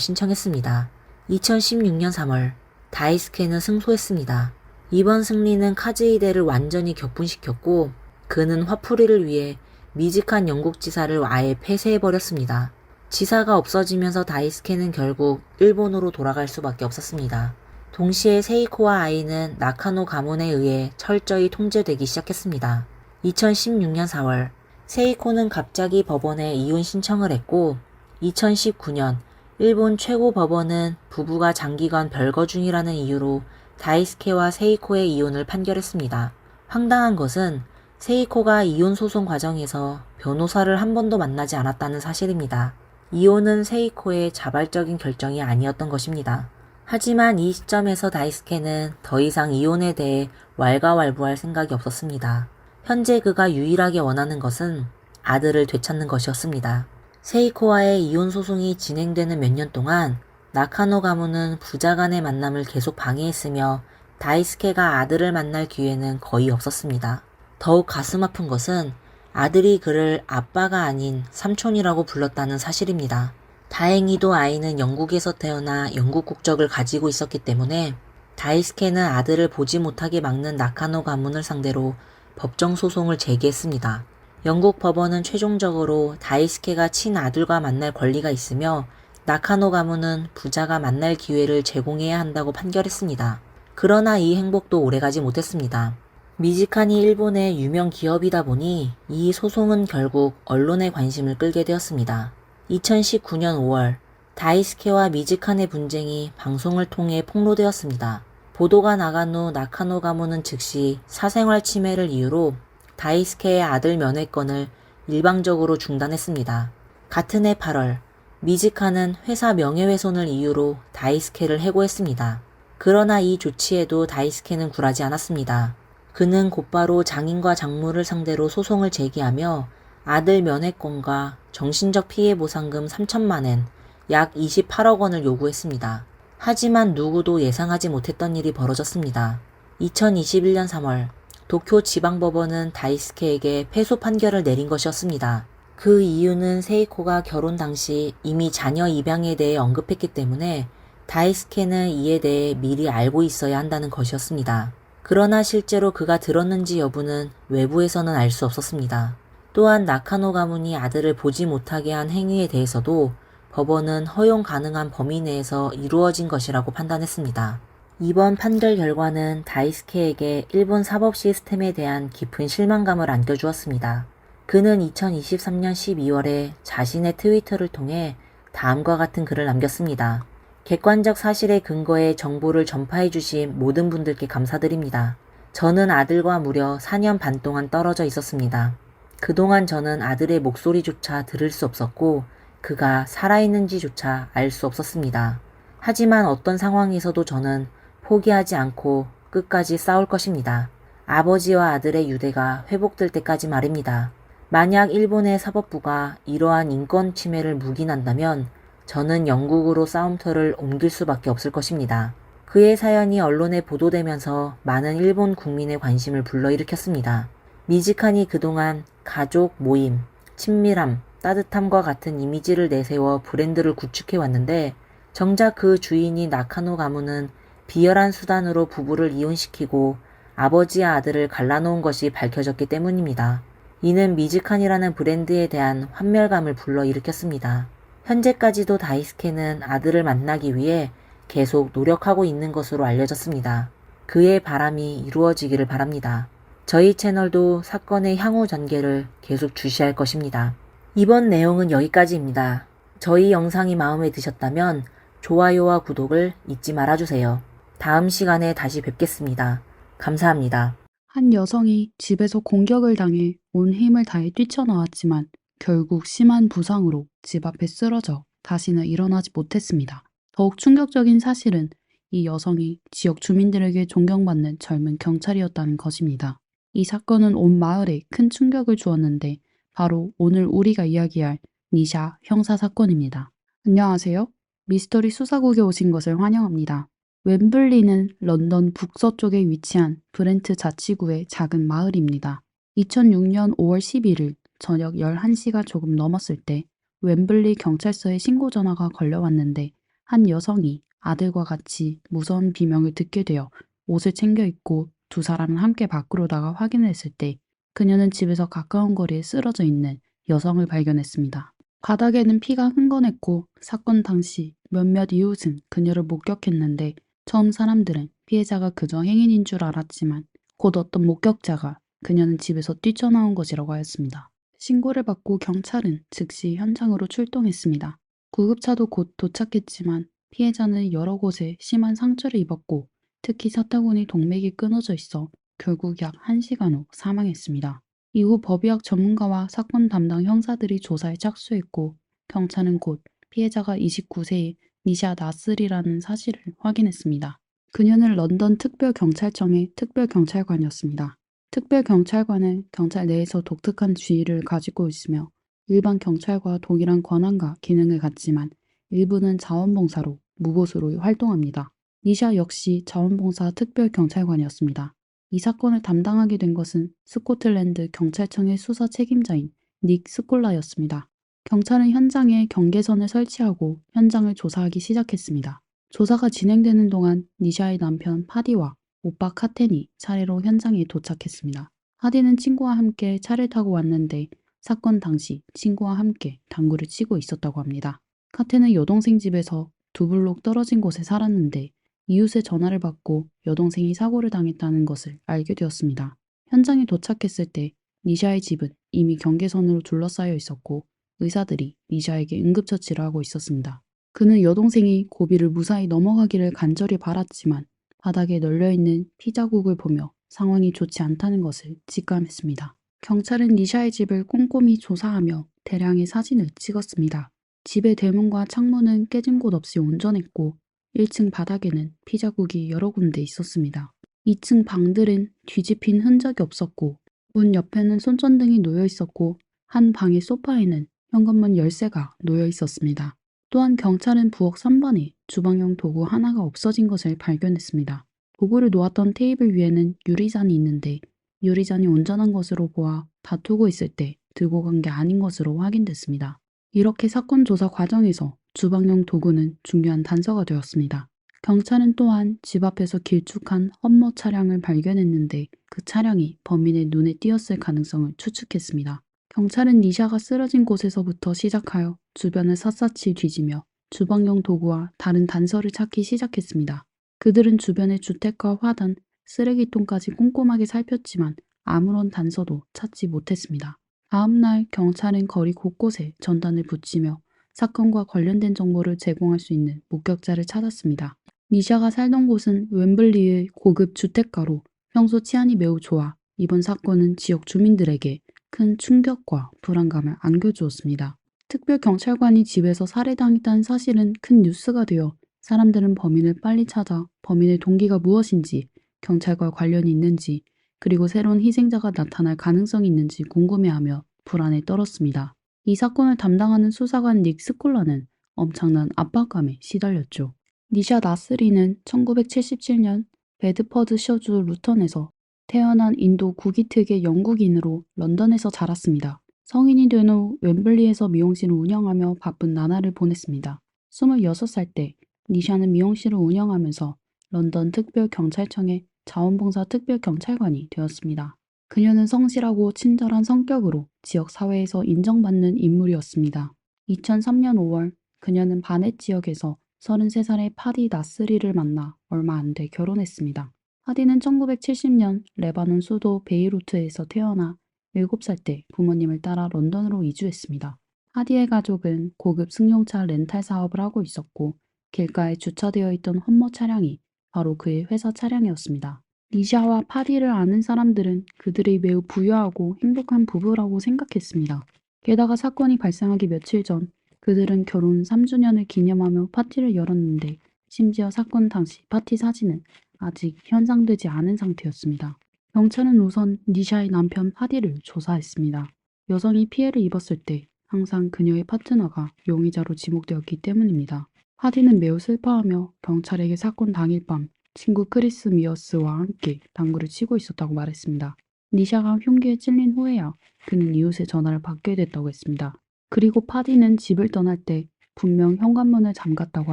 신청했습니다. 2016년 3월 다이스케는 승소했습니다. 이번 승리는 카즈히데를 완전히 격분시켰고 그는 화풀이를 위해 미직한 영국 지사를 아예 폐쇄해버렸습니다. 지사가 없어지면서 다이스케는 결국 일본으로 돌아갈 수밖에 없었습니다. 동시에 세이코와 아이는 나카노 가문에 의해 철저히 통제되기 시작했습니다. 2016년 4월 세이코는 갑자기 법원에 이혼 신청을 했고 2019년 일본 최고 법원은 부부가 장기간 별거 중이라는 이유로 다이스케와 세이코의 이혼을 판결했습니다. 황당한 것은 세이코가 이혼 소송 과정에서 변호사를 한 번도 만나지 않았다는 사실입니다. 이혼은 세이코의 자발적인 결정이 아니었던 것입니다. 하지만 이 시점에서 다이스케는 더 이상 이혼에 대해 왈가왈부할 생각이 없었습니다. 현재 그가 유일하게 원하는 것은 아들을 되찾는 것이었습니다. 세이코와의 이혼 소송이 진행되는 몇 년 동안 나카노 가문은 부자 간의 만남을 계속 방해했으며 다이스케가 아들을 만날 기회는 거의 없었습니다. 더욱 가슴 아픈 것은 아들이 그를 아빠가 아닌 삼촌이라고 불렀다는 사실입니다. 다행히도 아이는 영국에서 태어나 영국 국적을 가지고 있었기 때문에 다이스케는 아들을 보지 못하게 막는 나카노 가문을 상대로 법정 소송을 제기했습니다. 영국 법원은 최종적으로 다이스케가 친아들과 만날 권리가 있으며 나카노 가문은 부자가 만날 기회를 제공해야 한다고 판결했습니다. 그러나 이 행복도 오래가지 못했습니다. 미지칸이 일본의 유명 기업이다 보니 이 소송은 결국 언론의 관심을 끌게 되었습니다. 2019년 5월 다이스케와 미지칸의 분쟁이 방송을 통해 폭로되었습니다. 보도가 나간 후 나카노 가문은 즉시 사생활 침해를 이유로 다이스케의 아들 면회권을 일방적으로 중단했습니다. 같은 해 8월 미지칸은 회사 명예훼손을 이유로 다이스케를 해고했습니다. 그러나 이 조치에도 다이스케는 굴하지 않았습니다. 그는 곧바로 장인과 장모를 상대로 소송을 제기하며 아들 면회권과 정신적 피해 보상금 3천만 엔, 약 28억 원을 요구했습니다. 하지만 누구도 예상하지 못했던 일이 벌어졌습니다. 2021년 3월 도쿄 지방법원은 다이스케에게 패소 판결을 내린 것이었습니다. 그 이유는 세이코가 결혼 당시 이미 자녀 입양에 대해 언급했기 때문에 다이스케는 이에 대해 미리 알고 있어야 한다는 것이었습니다. 그러나 실제로 그가 들었는지 여부는 외부에서는 알 수 없었습니다. 또한 나카노 가문이 아들을 보지 못하게 한 행위에 대해서도 법원은 허용 가능한 범위 내에서 이루어진 것이라고 판단했습니다. 이번 판결 결과는 다이스케에게 일본 사법 시스템에 대한 깊은 실망감을 안겨주었습니다. 그는 2023년 12월에 자신의 트위터를 통해 다음과 같은 글을 남겼습니다. 객관적 사실에 근거해 정보를 전파해 주신 모든 분들께 감사드립니다. 저는 아들과 무려 4년 반 동안 떨어져 있었습니다. 그동안 저는 아들의 목소리조차 들을 수 없었고 그가 살아있는지조차 알 수 없었습니다. 하지만 어떤 상황에서도 저는 포기하지 않고 끝까지 싸울 것입니다. 아버지와 아들의 유대가 회복될 때까지 말입니다. 만약 일본의 사법부가 이러한 인권 침해를 묵인한다면 저는 영국으로 싸움터를 옮길 수밖에 없을 것입니다. 그의 사연이 언론에 보도되면서 많은 일본 국민의 관심을 불러일으켰습니다. 미지칸이 그동안 가족, 모임, 친밀함, 따뜻함과 같은 이미지를 내세워 브랜드를 구축해왔는데 정작 그 주인이 나카노 가문은 비열한 수단으로 부부를 이혼시키고 아버지와 아들을 갈라놓은 것이 밝혀졌기 때문입니다. 이는 미즈칸이라는 브랜드에 대한 환멸감을 불러일으켰습니다. 현재까지도 다이스케는 아들을 만나기 위해 계속 노력하고 있는 것으로 알려졌습니다. 그의 바람이 이루어지기를 바랍니다. 저희 채널도 사건의 향후 전개를 계속 주시할 것입니다. 이번 내용은 여기까지입니다. 저희 영상이 마음에 드셨다면 좋아요와 구독을 잊지 말아주세요. 다음 시간에 다시 뵙겠습니다. 감사합니다. 한 여성이 집에서 공격을 당해 온 힘을 다해 뛰쳐나왔지만 결국 심한 부상으로 집 앞에 쓰러져 다시는 일어나지 못했습니다. 더욱 충격적인 사실은 이 여성이 지역 주민들에게 존경받는 젊은 경찰이었다는 것입니다. 이 사건은 온 마을에 큰 충격을 주었는데 바로 오늘 우리가 이야기할 니샤 형사 사건입니다. 안녕하세요. 미스터리 수사국에 오신 것을 환영합니다. 웸블리는 런던 북서쪽에 위치한 브렌트 자치구의 작은 마을입니다. 2006년 5월 11일 저녁 11시가 조금 넘었을 때 웸블리 경찰서에 신고 전화가 걸려왔는데 한 여성이 아들과 같이 무서운 비명을 듣게 되어 옷을 챙겨 입고 두 사람은 함께 밖으로 나가 확인했을 때 그녀는 집에서 가까운 거리에 쓰러져 있는 여성을 발견했습니다. 바닥에는 피가 흥건했고 사건 당시 몇몇 이웃은 그녀를 목격했는데 처음 사람들은 피해자가 그저 행인인 줄 알았지만 곧 어떤 목격자가 그녀는 집에서 뛰쳐나온 것이라고 하였습니다. 신고를 받고 경찰은 즉시 현장으로 출동했습니다. 구급차도 곧 도착했지만 피해자는 여러 곳에 심한 상처를 입었고 특히 사타구니 동맥이 끊어져 있어 결국 약 1시간 후 사망했습니다. 이후 법의학 전문가와 사건 담당 형사들이 조사에 착수했고 경찰은 곧 피해자가 29세의 니샤 나슬이라는 사실을 확인했습니다. 그녀는 런던 특별경찰청의 특별경찰관이었습니다. 특별경찰관은 경찰 내에서 독특한 지위를 가지고 있으며 일반 경찰과 동일한 권한과 기능을 갖지만 일부는 자원봉사로 무보수로 활동합니다. 니샤 역시 자원봉사 특별경찰관이었습니다. 이 사건을 담당하게 된 것은 스코틀랜드 경찰청의 수사 책임자인 닉 스콜라였습니다. 경찰은 현장에 경계선을 설치하고 현장을 조사하기 시작했습니다. 조사가 진행되는 동안 니샤의 남편 파디와 오빠 카텐이 차례로 현장에 도착했습니다. 파디는 친구와 함께 차를 타고 왔는데 사건 당시 친구와 함께 당구를 치고 있었다고 합니다. 카텐은 여동생 집에서 두 블록 떨어진 곳에 살았는데 이웃의 전화를 받고 여동생이 사고를 당했다는 것을 알게 되었습니다. 현장에 도착했을 때 니샤의 집은 이미 경계선으로 둘러싸여 있었고 의사들이 니샤에게 응급처치를 하고 있었습니다. 그는 여동생이 고비를 무사히 넘어가기를 간절히 바랐지만 바닥에 널려있는 피자국을 보며 상황이 좋지 않다는 것을 직감했습니다. 경찰은 니샤의 집을 꼼꼼히 조사하며 대량의 사진을 찍었습니다. 집의 대문과 창문은 깨진 곳 없이 온전했고 1층 바닥에는 피자국이 여러 군데 있었습니다. 2층 방들은 뒤집힌 흔적이 없었고 문 옆에는 손전등이 놓여 있었고 한 방의 소파에는 현관문 열쇠가 놓여 있었습니다. 또한 경찰은 부엌 3번에 주방용 도구 하나가 없어진 것을 발견했습니다. 도구를 놓았던 테이블 위에는 유리잔이 있는데 유리잔이 온전한 것으로 보아 다투고 있을 때 들고 간 게 아닌 것으로 확인됐습니다. 이렇게 사건 조사 과정에서 주방용 도구는 중요한 단서가 되었습니다. 경찰은 또한 집 앞에서 길쭉한 험머 차량을 발견했는데 그 차량이 범인의 눈에 띄었을 가능성을 추측했습니다. 경찰은 니샤가 쓰러진 곳에서부터 시작하여 주변을 샅샅이 뒤지며 주방용 도구와 다른 단서를 찾기 시작했습니다. 그들은 주변의 주택과 화단, 쓰레기통까지 꼼꼼하게 살폈지만 아무런 단서도 찾지 못했습니다. 다음날 경찰은 거리 곳곳에 전단을 붙이며 사건과 관련된 정보를 제공할 수 있는 목격자를 찾았습니다. 니샤가 살던 곳은 웸블리의 고급 주택가로 평소 치안이 매우 좋아 이번 사건은 지역 주민들에게 큰 충격과 불안감을 안겨주었습니다. 특별경찰관이 집에서 살해당했다는 사실은 큰 뉴스가 되어 사람들은 범인을 빨리 찾아 범인의 동기가 무엇인지, 경찰과 관련이 있는지, 그리고 새로운 희생자가 나타날 가능성이 있는지 궁금해하며 불안에 떨었습니다. 이 사건을 담당하는 수사관 닉 스콜라는 엄청난 압박감에 시달렸죠. 니샤 나스리는 1977년 베드퍼드셔주 루턴에서 태어난 인도 구기특의 영국인으로 런던에서 자랐습니다. 성인이 된 후 웸블리에서 미용실을 운영하며 바쁜 나날을 보냈습니다. 26살 때 니샤는 미용실을 운영하면서 런던 특별경찰청의 자원봉사 특별경찰관이 되었습니다. 그녀는 성실하고 친절한 성격으로 지역 사회에서 인정받는 인물이었습니다. 2003년 5월 그녀는 바넷 지역에서 33살의 파디 나스리를 만나 얼마 안 돼 결혼했습니다. 파디는 1970년 레바논 수도 베이루트에서 태어나 7살 때 부모님을 따라 런던으로 이주했습니다. 파디의 가족은 고급 승용차 렌탈 사업을 하고 있었고 길가에 주차되어 있던 험머 차량이 바로 그의 회사 차량이었습니다. 니샤와 파디를 아는 사람들은 그들이 매우 부유하고 행복한 부부라고 생각했습니다. 게다가 사건이 발생하기 며칠 전 그들은 결혼 3주년을 기념하며 파티를 열었는데 심지어 사건 당시 파티 사진은 아직 현상되지 않은 상태였습니다. 경찰은 우선 니샤의 남편 파디를 조사했습니다. 여성이 피해를 입었을 때 항상 그녀의 파트너가 용의자로 지목되었기 때문입니다. 파디는 매우 슬퍼하며 경찰에게 사건 당일 밤 친구 크리스 미어스와 함께 당구를 치고 있었다고 말했습니다. 니샤가 흉기에 찔린 후에야 그는 이웃의 전화를 받게 됐다고 했습니다. 그리고 파디는 집을 떠날 때 분명 현관문을 잠갔다고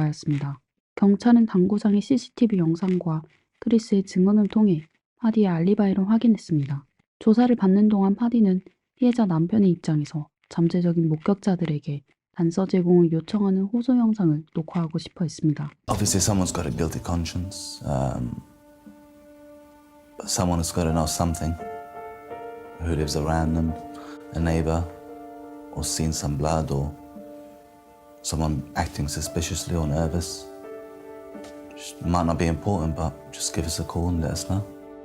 하였습니다. 경찰은 당구장의 CCTV 영상과 크리스의 증언을 통해 파디의 알리바이를 확인했습니다. 조사를 받는 동안 파디는 피해자 남편의 입장에서 잠재적인 목격자들에게 단서 제공을 요청하는 호소 영상을 녹화하고 싶어 했습니다. Obviously, someone's got a guilty conscience. Someone has got to know something. Who lives around them, a neighbor, or seen some blood, or someone acting suspiciously or nervous. Just might not be important, but just give us a call and let us know.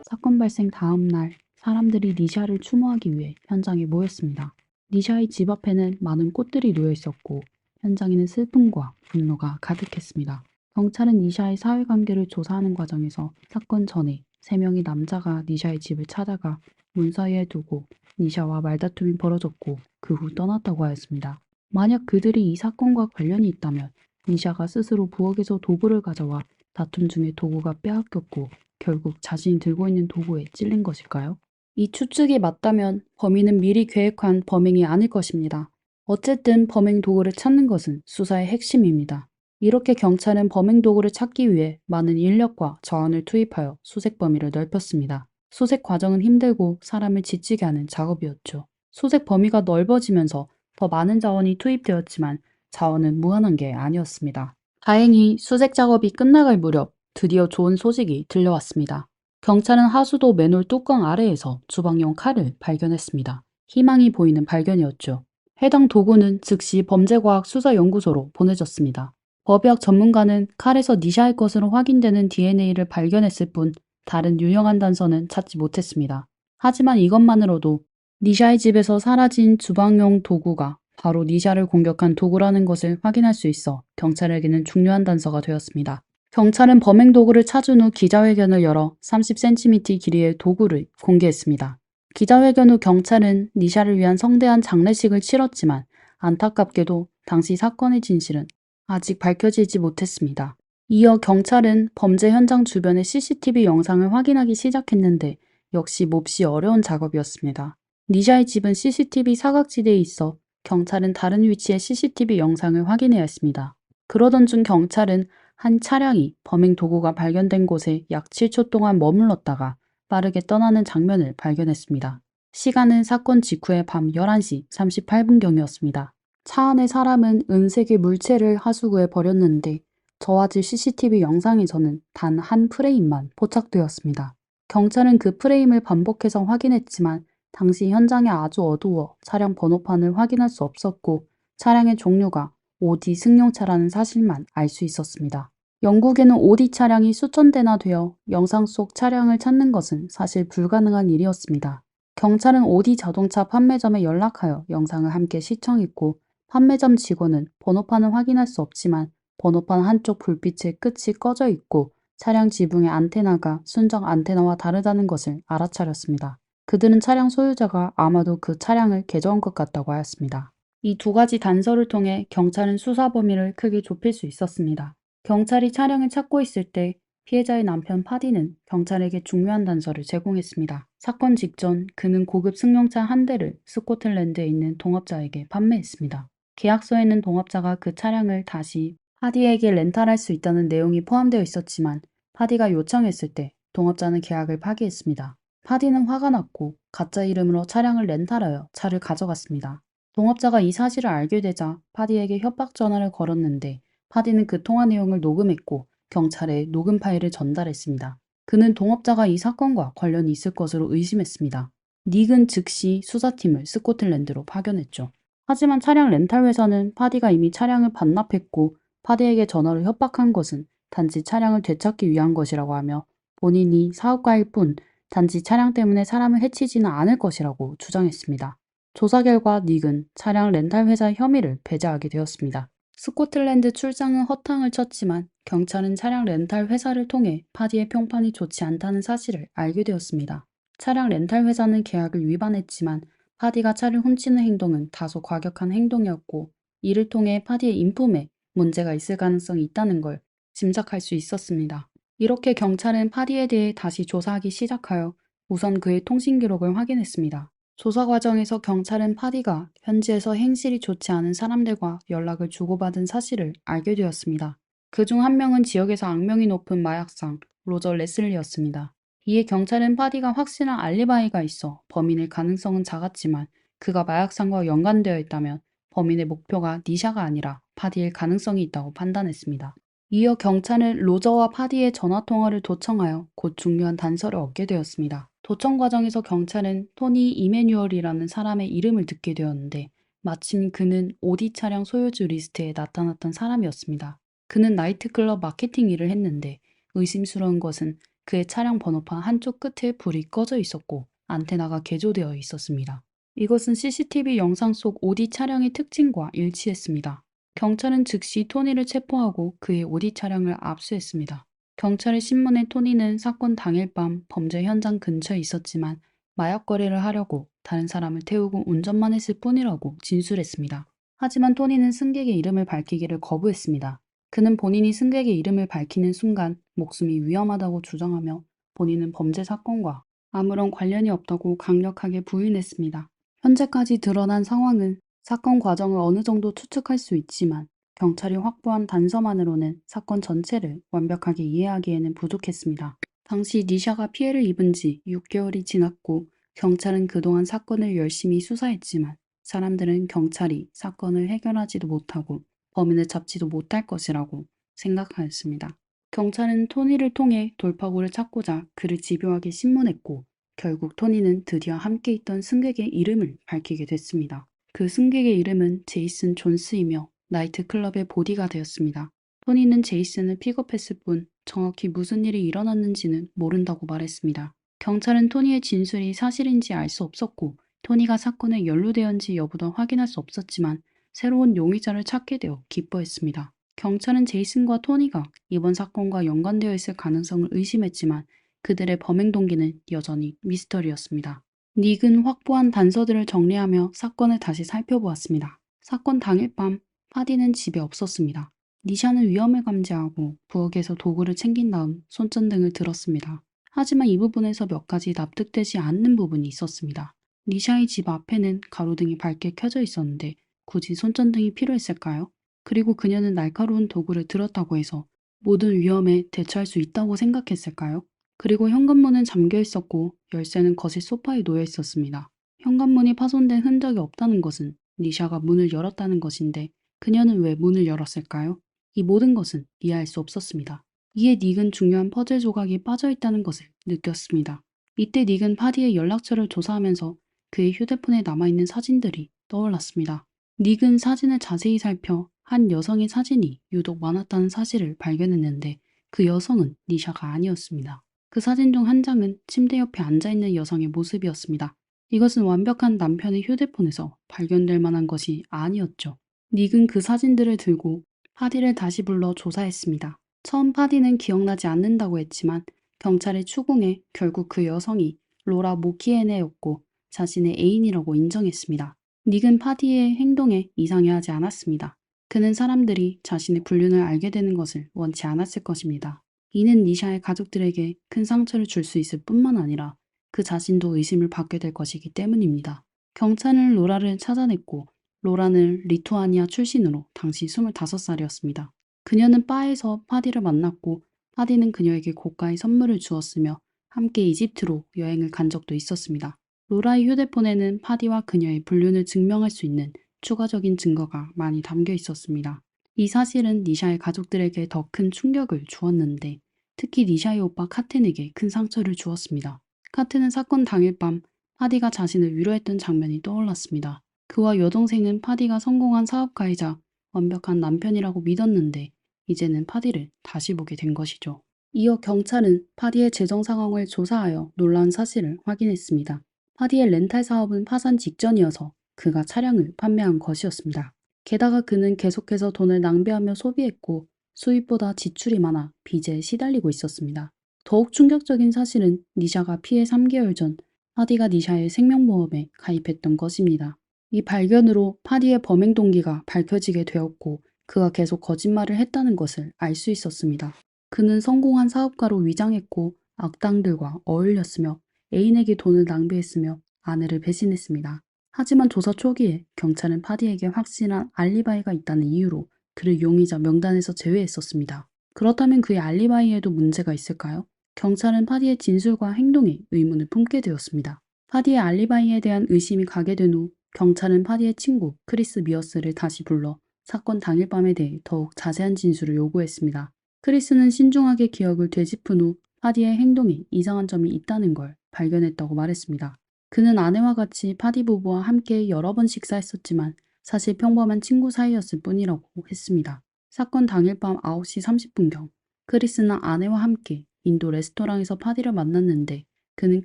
사건 발생 다음 날 사람들이 니샤를 추모하기 위해 현장에 모였습니다. 니샤의 집 앞에는 많은 꽃들이 놓여 있었고 현장에는 슬픔과 분노가 가득했습니다. 경찰은 니샤의 사회관계를 조사하는 과정에서 사건 전에 3명의 남자가 니샤의 집을 찾아가 문 사이에 두고 니샤와 말다툼이 벌어졌고 그 후 떠났다고 하였습니다. 만약 그들이 이 사건과 관련이 있다면 니샤가 스스로 부엌에서 도구를 가져와 다툼 중에 도구가 빼앗겼고 결국 자신이 들고 있는 도구에 찔린 것일까요? 이 추측이 맞다면 범인은 미리 계획한 범행이 아닐 것입니다. 어쨌든 범행 도구를 찾는 것은 수사의 핵심입니다. 이렇게 경찰은 범행 도구를 찾기 위해 많은 인력과 자원을 투입하여 수색 범위를 넓혔습니다. 수색 과정은 힘들고 사람을 지치게 하는 작업이었죠. 수색 범위가 넓어지면서 더 많은 자원이 투입되었지만 자원은 무한한 게 아니었습니다. 다행히 수색 작업이 끝나갈 무렵 드디어 좋은 소식이 들려왔습니다. 경찰은 하수도 맨홀 뚜껑 아래에서 주방용 칼을 발견했습니다. 희망이 보이는 발견이었죠. 해당 도구는 즉시 범죄과학수사연구소로 보내졌습니다. 법의학 전문가는 칼에서 니샤의 것으로 확인되는 DNA를 발견했을 뿐 다른 유용한 단서는 찾지 못했습니다. 하지만 이것만으로도 니샤의 집에서 사라진 주방용 도구가 바로 니샤를 공격한 도구라는 것을 확인할 수 있어 경찰에게는 중요한 단서가 되었습니다. 경찰은 범행 도구를 찾은 후 기자회견을 열어 30cm 길이의 도구를 공개했습니다. 기자회견 후 경찰은 니샤를 위한 성대한 장례식을 치렀지만 안타깝게도 당시 사건의 진실은 아직 밝혀지지 못했습니다. 이어 경찰은 범죄 현장 주변의 CCTV 영상을 확인하기 시작했는데 역시 몹시 어려운 작업이었습니다. 니샤의 집은 CCTV 사각지대에 있어 경찰은 다른 위치의 CCTV 영상을 확인해야 했습니다. 그러던 중 경찰은 한 차량이 범행 도구가 발견된 곳에 약 7초 동안 머물렀다가 빠르게 떠나는 장면을 발견했습니다. 시간은 사건 직후의 밤 11시 38분경이었습니다. 차 안의 사람은 은색의 물체를 하수구에 버렸는데 저화질 CCTV 영상에서는 단 한 프레임만 포착되었습니다. 경찰은 그 프레임을 반복해서 확인했지만 당시 현장이 아주 어두워 차량 번호판을 확인할 수 없었고 차량의 종류가 오디 승용차라는 사실만 알 수 있었습니다. 영국에는 오디 차량이 수천 대나 되어 영상 속 차량을 찾는 것은 사실 불가능한 일이었습니다. 경찰은 오디 자동차 판매점에 연락하여 영상을 함께 시청했고 판매점 직원은 번호판을 확인할 수 없지만 번호판 한쪽 불빛의 끝이 꺼져 있고 차량 지붕의 안테나가 순정 안테나와 다르다는 것을 알아차렸습니다. 그들은 차량 소유자가 아마도 그 차량을 개조한 것 같다고 하였습니다. 이 두 가지 단서를 통해 경찰은 수사 범위를 크게 좁힐 수 있었습니다. 경찰이 차량을 찾고 있을 때 피해자의 남편 파디는 경찰에게 중요한 단서를 제공했습니다. 사건 직전 그는 고급 승용차 한 대를 스코틀랜드에 있는 동업자에게 판매했습니다. 계약서에는 동업자가 그 차량을 다시 파디에게 렌탈할 수 있다는 내용이 포함되어 있었지만 파디가 요청했을 때 동업자는 계약을 파기했습니다. 파디는 화가 났고 가짜 이름으로 차량을 렌탈하여 차를 가져갔습니다. 동업자가 이 사실을 알게 되자 파디에게 협박 전화를 걸었는데 파디는 그 통화 내용을 녹음했고 경찰에 녹음 파일을 전달했습니다. 그는 동업자가 이 사건과 관련이 있을 것으로 의심했습니다. 닉은 즉시 수사팀을 스코틀랜드로 파견했죠. 하지만 차량 렌탈 회사는 파디가 이미 차량을 반납했고 파디에게 전화로 협박한 것은 단지 차량을 되찾기 위한 것이라고 하며 본인이 사업가일 뿐 단지 차량 때문에 사람을 해치지는 않을 것이라고 주장했습니다. 조사 결과 닉은 차량 렌탈 회사 혐의를 배제하게 되었습니다. 스코틀랜드 출장은 허탕을 쳤지만 경찰은 차량 렌탈 회사를 통해 파디의 평판이 좋지 않다는 사실을 알게 되었습니다. 차량 렌탈 회사는 계약을 위반했지만 파디가 차를 훔치는 행동은 다소 과격한 행동이었고 이를 통해 파디의 인품에 문제가 있을 가능성이 있다는 걸 짐작할 수 있었습니다. 이렇게 경찰은 파디에 대해 다시 조사하기 시작하여 우선 그의 통신 기록을 확인했습니다. 조사 과정에서 경찰은 파디가 현지에서 행실이 좋지 않은 사람들과 연락을 주고받은 사실을 알게 되었습니다. 그중 한 명은 지역에서 악명이 높은 마약상 로저 레슬리였습니다. 이에 경찰은 파디가 확실한 알리바이가 있어 범인일 가능성은 작았지만 그가 마약상과 연관되어 있다면 범인의 목표가 니샤가 아니라 파디일 가능성이 있다고 판단했습니다. 이어 경찰은 로저와 파디의 전화통화를 도청하여 곧 중요한 단서를 얻게 되었습니다. 도청 과정에서 경찰은 토니 이메뉴얼이라는 사람의 이름을 듣게 되었는데 마침 그는 오디 차량 소유주 리스트에 나타났던 사람이었습니다. 그는 나이트클럽 마케팅 일을 했는데 의심스러운 것은 그의 차량 번호판 한쪽 끝에 불이 꺼져 있었고 안테나가 개조되어 있었습니다. 이것은 CCTV 영상 속 오디 차량의 특징과 일치했습니다. 경찰은 즉시 토니를 체포하고 그의 오디 차량을 압수했습니다. 경찰의 신문에 토니는 사건 당일 밤 범죄 현장 근처에 있었지만 마약 거래를 하려고 다른 사람을 태우고 운전만 했을 뿐이라고 진술했습니다. 하지만 토니는 승객의 이름을 밝히기를 거부했습니다. 그는 본인이 승객의 이름을 밝히는 순간 목숨이 위험하다고 주장하며 본인은 범죄 사건과 아무런 관련이 없다고 강력하게 부인했습니다. 현재까지 드러난 상황은 사건 과정을 어느 정도 추측할 수 있지만 경찰이 확보한 단서만으로는 사건 전체를 완벽하게 이해하기에는 부족했습니다. 당시 니샤가 피해를 입은 지 6개월이 지났고 경찰은 그동안 사건을 열심히 수사했지만 사람들은 경찰이 사건을 해결하지도 못하고 범인을 잡지도 못할 것이라고 생각하였습니다. 경찰은 토니를 통해 돌파구를 찾고자 그를 집요하게 신문했고 결국 토니는 드디어 함께 있던 승객의 이름을 밝히게 됐습니다. 그 승객의 이름은 제이슨 존스이며 나이트클럽의 보디가드였습니다. 토니는 제이슨을 픽업했을 뿐 정확히 무슨 일이 일어났는지는 모른다고 말했습니다. 경찰은 토니의 진술이 사실인지 알 수 없었고 토니가 사건에 연루되었는지 여부도 확인할 수 없었지만 새로운 용의자를 찾게 되어 기뻐했습니다. 경찰은 제이슨과 토니가 이번 사건과 연관되어 있을 가능성을 의심했지만 그들의 범행 동기는 여전히 미스터리였습니다. 닉은 확보한 단서들을 정리하며 사건을 다시 살펴보았습니다. 사건 당일 밤 파디는 집에 없었습니다. 니샤는 위험을 감지하고 부엌에서 도구를 챙긴 다음 손전등을 들었습니다. 하지만 이 부분에서 몇 가지 납득되지 않는 부분이 있었습니다. 니샤의 집 앞에는 가로등이 밝게 켜져 있었는데 굳이 손전등이 필요했을까요? 그리고 그녀는 날카로운 도구를 들었다고 해서 모든 위험에 대처할 수 있다고 생각했을까요? 그리고 현관문은 잠겨 있었고 열쇠는 거실 소파에 놓여 있었습니다. 현관문이 파손된 흔적이 없다는 것은 니샤가 문을 열었다는 것인데 그녀는 왜 문을 열었을까요? 이 모든 것은 이해할 수 없었습니다. 이에 닉은 중요한 퍼즐 조각이 빠져 있다는 것을 느꼈습니다. 이때 닉은 파디의 연락처를 조사하면서 그의 휴대폰에 남아있는 사진들이 떠올랐습니다. 닉은 사진을 자세히 살펴 한 여성의 사진이 유독 많았다는 사실을 발견했는데 그 여성은 니샤가 아니었습니다. 그 사진 중 한 장은 침대 옆에 앉아있는 여성의 모습이었습니다. 이것은 완벽한 남편의 휴대폰에서 발견될 만한 것이 아니었죠. 닉은 그 사진들을 들고 파디를 다시 불러 조사했습니다. 처음 파디는 기억나지 않는다고 했지만 경찰의 추궁에 결국 그 여성이 로라 모키에네였고 자신의 애인이라고 인정했습니다. 닉은 파디의 행동에 이상해하지 않았습니다. 그는 사람들이 자신의 불륜을 알게 되는 것을 원치 않았을 것입니다. 이는 니샤의 가족들에게 큰 상처를 줄 수 있을 뿐만 아니라 그 자신도 의심을 받게 될 것이기 때문입니다. 경찰은 로라를 찾아냈고 로라는 리투아니아 출신으로 당시 25살이었습니다. 그녀는 바에서 파디를 만났고 파디는 그녀에게 고가의 선물을 주었으며 함께 이집트로 여행을 간 적도 있었습니다. 로라의 휴대폰에는 파디와 그녀의 불륜을 증명할 수 있는 추가적인 증거가 많이 담겨 있었습니다. 이 사실은 니샤의 가족들에게 더 큰 충격을 주었는데 특히 니샤의 오빠 카텐에게 큰 상처를 주었습니다. 카텐은 사건 당일 밤 파디가 자신을 위로했던 장면이 떠올랐습니다. 그와 여동생은 파디가 성공한 사업가이자 완벽한 남편이라고 믿었는데 이제는 파디를 다시 보게 된 것이죠. 이어 경찰은 파디의 재정 상황을 조사하여 놀라운 사실을 확인했습니다. 파디의 렌탈 사업은 파산 직전이어서 그가 차량을 판매한 것이었습니다. 게다가 그는 계속해서 돈을 낭비하며 소비했고 수입보다 지출이 많아 빚에 시달리고 있었습니다. 더욱 충격적인 사실은 니샤가 피해 3개월 전 파디가 니샤의 생명보험에 가입했던 것입니다. 이 발견으로 파디의 범행 동기가 밝혀지게 되었고 그가 계속 거짓말을 했다는 것을 알 수 있었습니다. 그는 성공한 사업가로 위장했고 악당들과 어울렸으며 애인에게 돈을 낭비했으며 아내를 배신했습니다. 하지만 조사 초기에 경찰은 파디에게 확실한 알리바이가 있다는 이유로 그를 용의자 명단에서 제외했었습니다. 그렇다면 그의 알리바이에도 문제가 있을까요? 경찰은 파디의 진술과 행동에 의문을 품게 되었습니다. 파디의 알리바이에 대한 의심이 가게 된 후 경찰은 파디의 친구 크리스 미어스를 다시 불러 사건 당일 밤에 대해 더욱 자세한 진술을 요구했습니다. 크리스는 신중하게 기억을 되짚은 후 파디의 행동에 이상한 점이 있다는 걸 발견했다고 말했습니다. 그는 아내와 같이 파디 부부와 함께 여러 번 식사했었지만 사실 평범한 친구 사이였을 뿐이라고 했습니다. 사건 당일 밤 9시 30분경 크리스는 아내와 함께 인도 레스토랑에서 파디를 만났는데 그는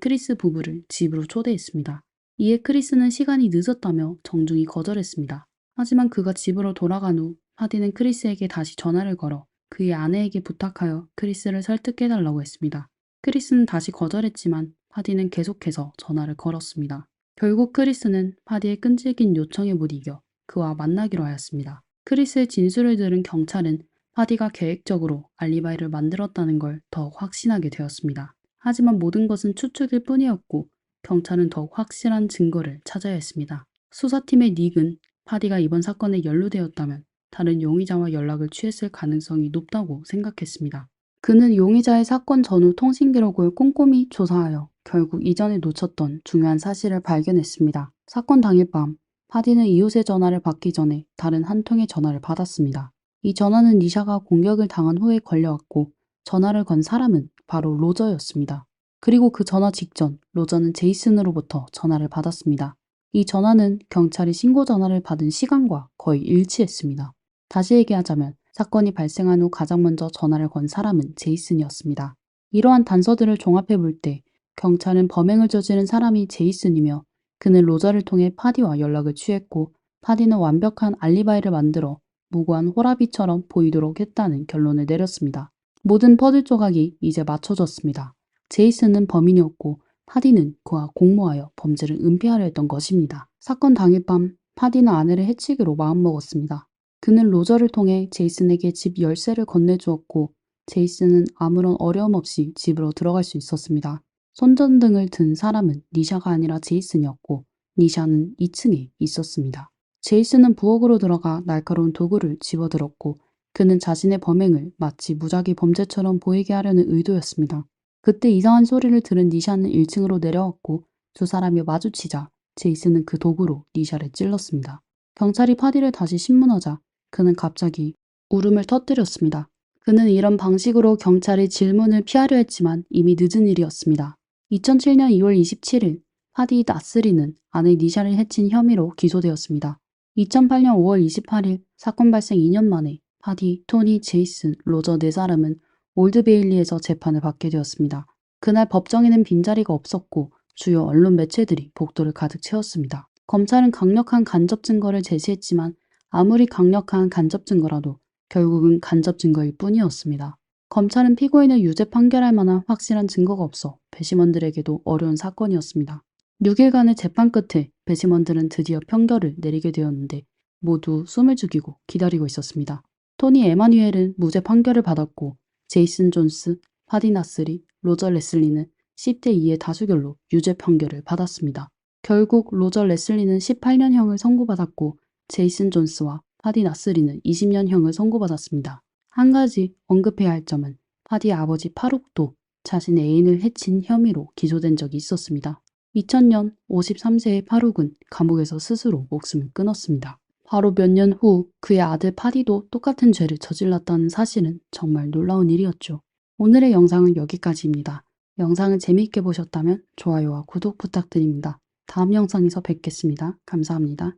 크리스 부부를 집으로 초대했습니다. 이에 크리스는 시간이 늦었다며 정중히 거절했습니다. 하지만 그가 집으로 돌아간 후 파디는 크리스에게 다시 전화를 걸어 그의 아내에게 부탁하여 크리스를 설득해달라고 했습니다. 크리스는 다시 거절했지만 파디는 계속해서 전화를 걸었습니다. 결국 크리스는 파디의 끈질긴 요청에 못 이겨 그와 만나기로 하였습니다. 크리스의 진술을 들은 경찰은 파디가 계획적으로 알리바이를 만들었다는 걸 더욱 확신하게 되었습니다. 하지만 모든 것은 추측일 뿐이었고 경찰은 더욱 확실한 증거를 찾아야 했습니다. 수사팀의 닉은 파디가 이번 사건에 연루되었다면 다른 용의자와 연락을 취했을 가능성이 높다고 생각했습니다. 그는 용의자의 사건 전후 통신 기록을 꼼꼼히 조사하여 결국 이전에 놓쳤던 중요한 사실을 발견했습니다. 사건 당일 밤 파디는 이웃의 전화를 받기 전에 다른 한 통의 전화를 받았습니다. 이 전화는 니샤가 공격을 당한 후에 걸려왔고 전화를 건 사람은 바로 로저였습니다. 그리고 그 전화 직전 로저는 제이슨으로부터 전화를 받았습니다. 이 전화는 경찰이 신고 전화를 받은 시간과 거의 일치했습니다. 다시 얘기하자면 사건이 발생한 후 가장 먼저 전화를 건 사람은 제이슨이었습니다. 이러한 단서들을 종합해 볼 때 경찰은 범행을 저지른 사람이 제이슨이며 그는 로저를 통해 파디와 연락을 취했고 파디는 완벽한 알리바이를 만들어 무고한 호라비처럼 보이도록 했다는 결론을 내렸습니다. 모든 퍼즐 조각이 이제 맞춰졌습니다. 제이슨은 범인이었고 파디는 그와 공모하여 범죄를 은폐하려 했던 것입니다. 사건 당일 밤 파디는 아내를 해치기로 마음먹었습니다. 그는 로저를 통해 제이슨에게 집 열쇠를 건네주었고 제이슨은 아무런 어려움 없이 집으로 들어갈 수 있었습니다. 손전등을 든 사람은 니샤가 아니라 제이슨이었고 니샤는 2층에 있었습니다. 제이슨은 부엌으로 들어가 날카로운 도구를 집어들었고 그는 자신의 범행을 마치 무작위 범죄처럼 보이게 하려는 의도였습니다. 그때 이상한 소리를 들은 니샤는 1층으로 내려왔고 두 사람이 마주치자 제이슨은 그 도구로 니샤를 찔렀습니다. 경찰이 파디를 다시 신문하자 그는 갑자기 울음을 터뜨렸습니다. 그는 이런 방식으로 경찰이 질문을 피하려 했지만 이미 늦은 일이었습니다. 2007년 2월 27일 파디 나스리는 아내 니샤를 해친 혐의로 기소되었습니다. 2008년 5월 28일 사건 발생 2년 만에 파디, 토니, 제이슨, 로저 4사람은 올드베일리에서 재판을 받게 되었습니다. 그날 법정에는 빈자리가 없었고 주요 언론 매체들이 복도를 가득 채웠습니다. 검찰은 강력한 간접 증거를 제시했지만 아무리 강력한 간접 증거라도 결국은 간접 증거일 뿐이었습니다. 검찰은 피고인을 유죄 판결할 만한 확실한 증거가 없어 배심원들에게도 어려운 사건이었습니다. 6일간의 재판 끝에 배심원들은 드디어 판결을 내리게 되었는데 모두 숨을 죽이고 기다리고 있었습니다. 토니 에마뉴엘은 무죄 판결을 받았고 제이슨 존스, 파디 나스리, 로저 레슬리는 10대 2의 다수결로 유죄 판결을 받았습니다. 결국 로저 레슬리는 18년형을 선고받았고 제이슨 존스와 파디 나스리는 20년형을 선고받았습니다. 한 가지 언급해야 할 점은 파디의 아버지 파룩도 자신의 애인을 해친 혐의로 기소된 적이 있었습니다. 2000년 53세의 파룩은 감옥에서 스스로 목숨을 끊었습니다. 바로 몇 년 후 그의 아들 파디도 똑같은 죄를 저질렀다는 사실은 정말 놀라운 일이었죠. 오늘의 영상은 여기까지입니다. 영상을 재미있게 보셨다면 좋아요와 구독 부탁드립니다. 다음 영상에서 뵙겠습니다. 감사합니다.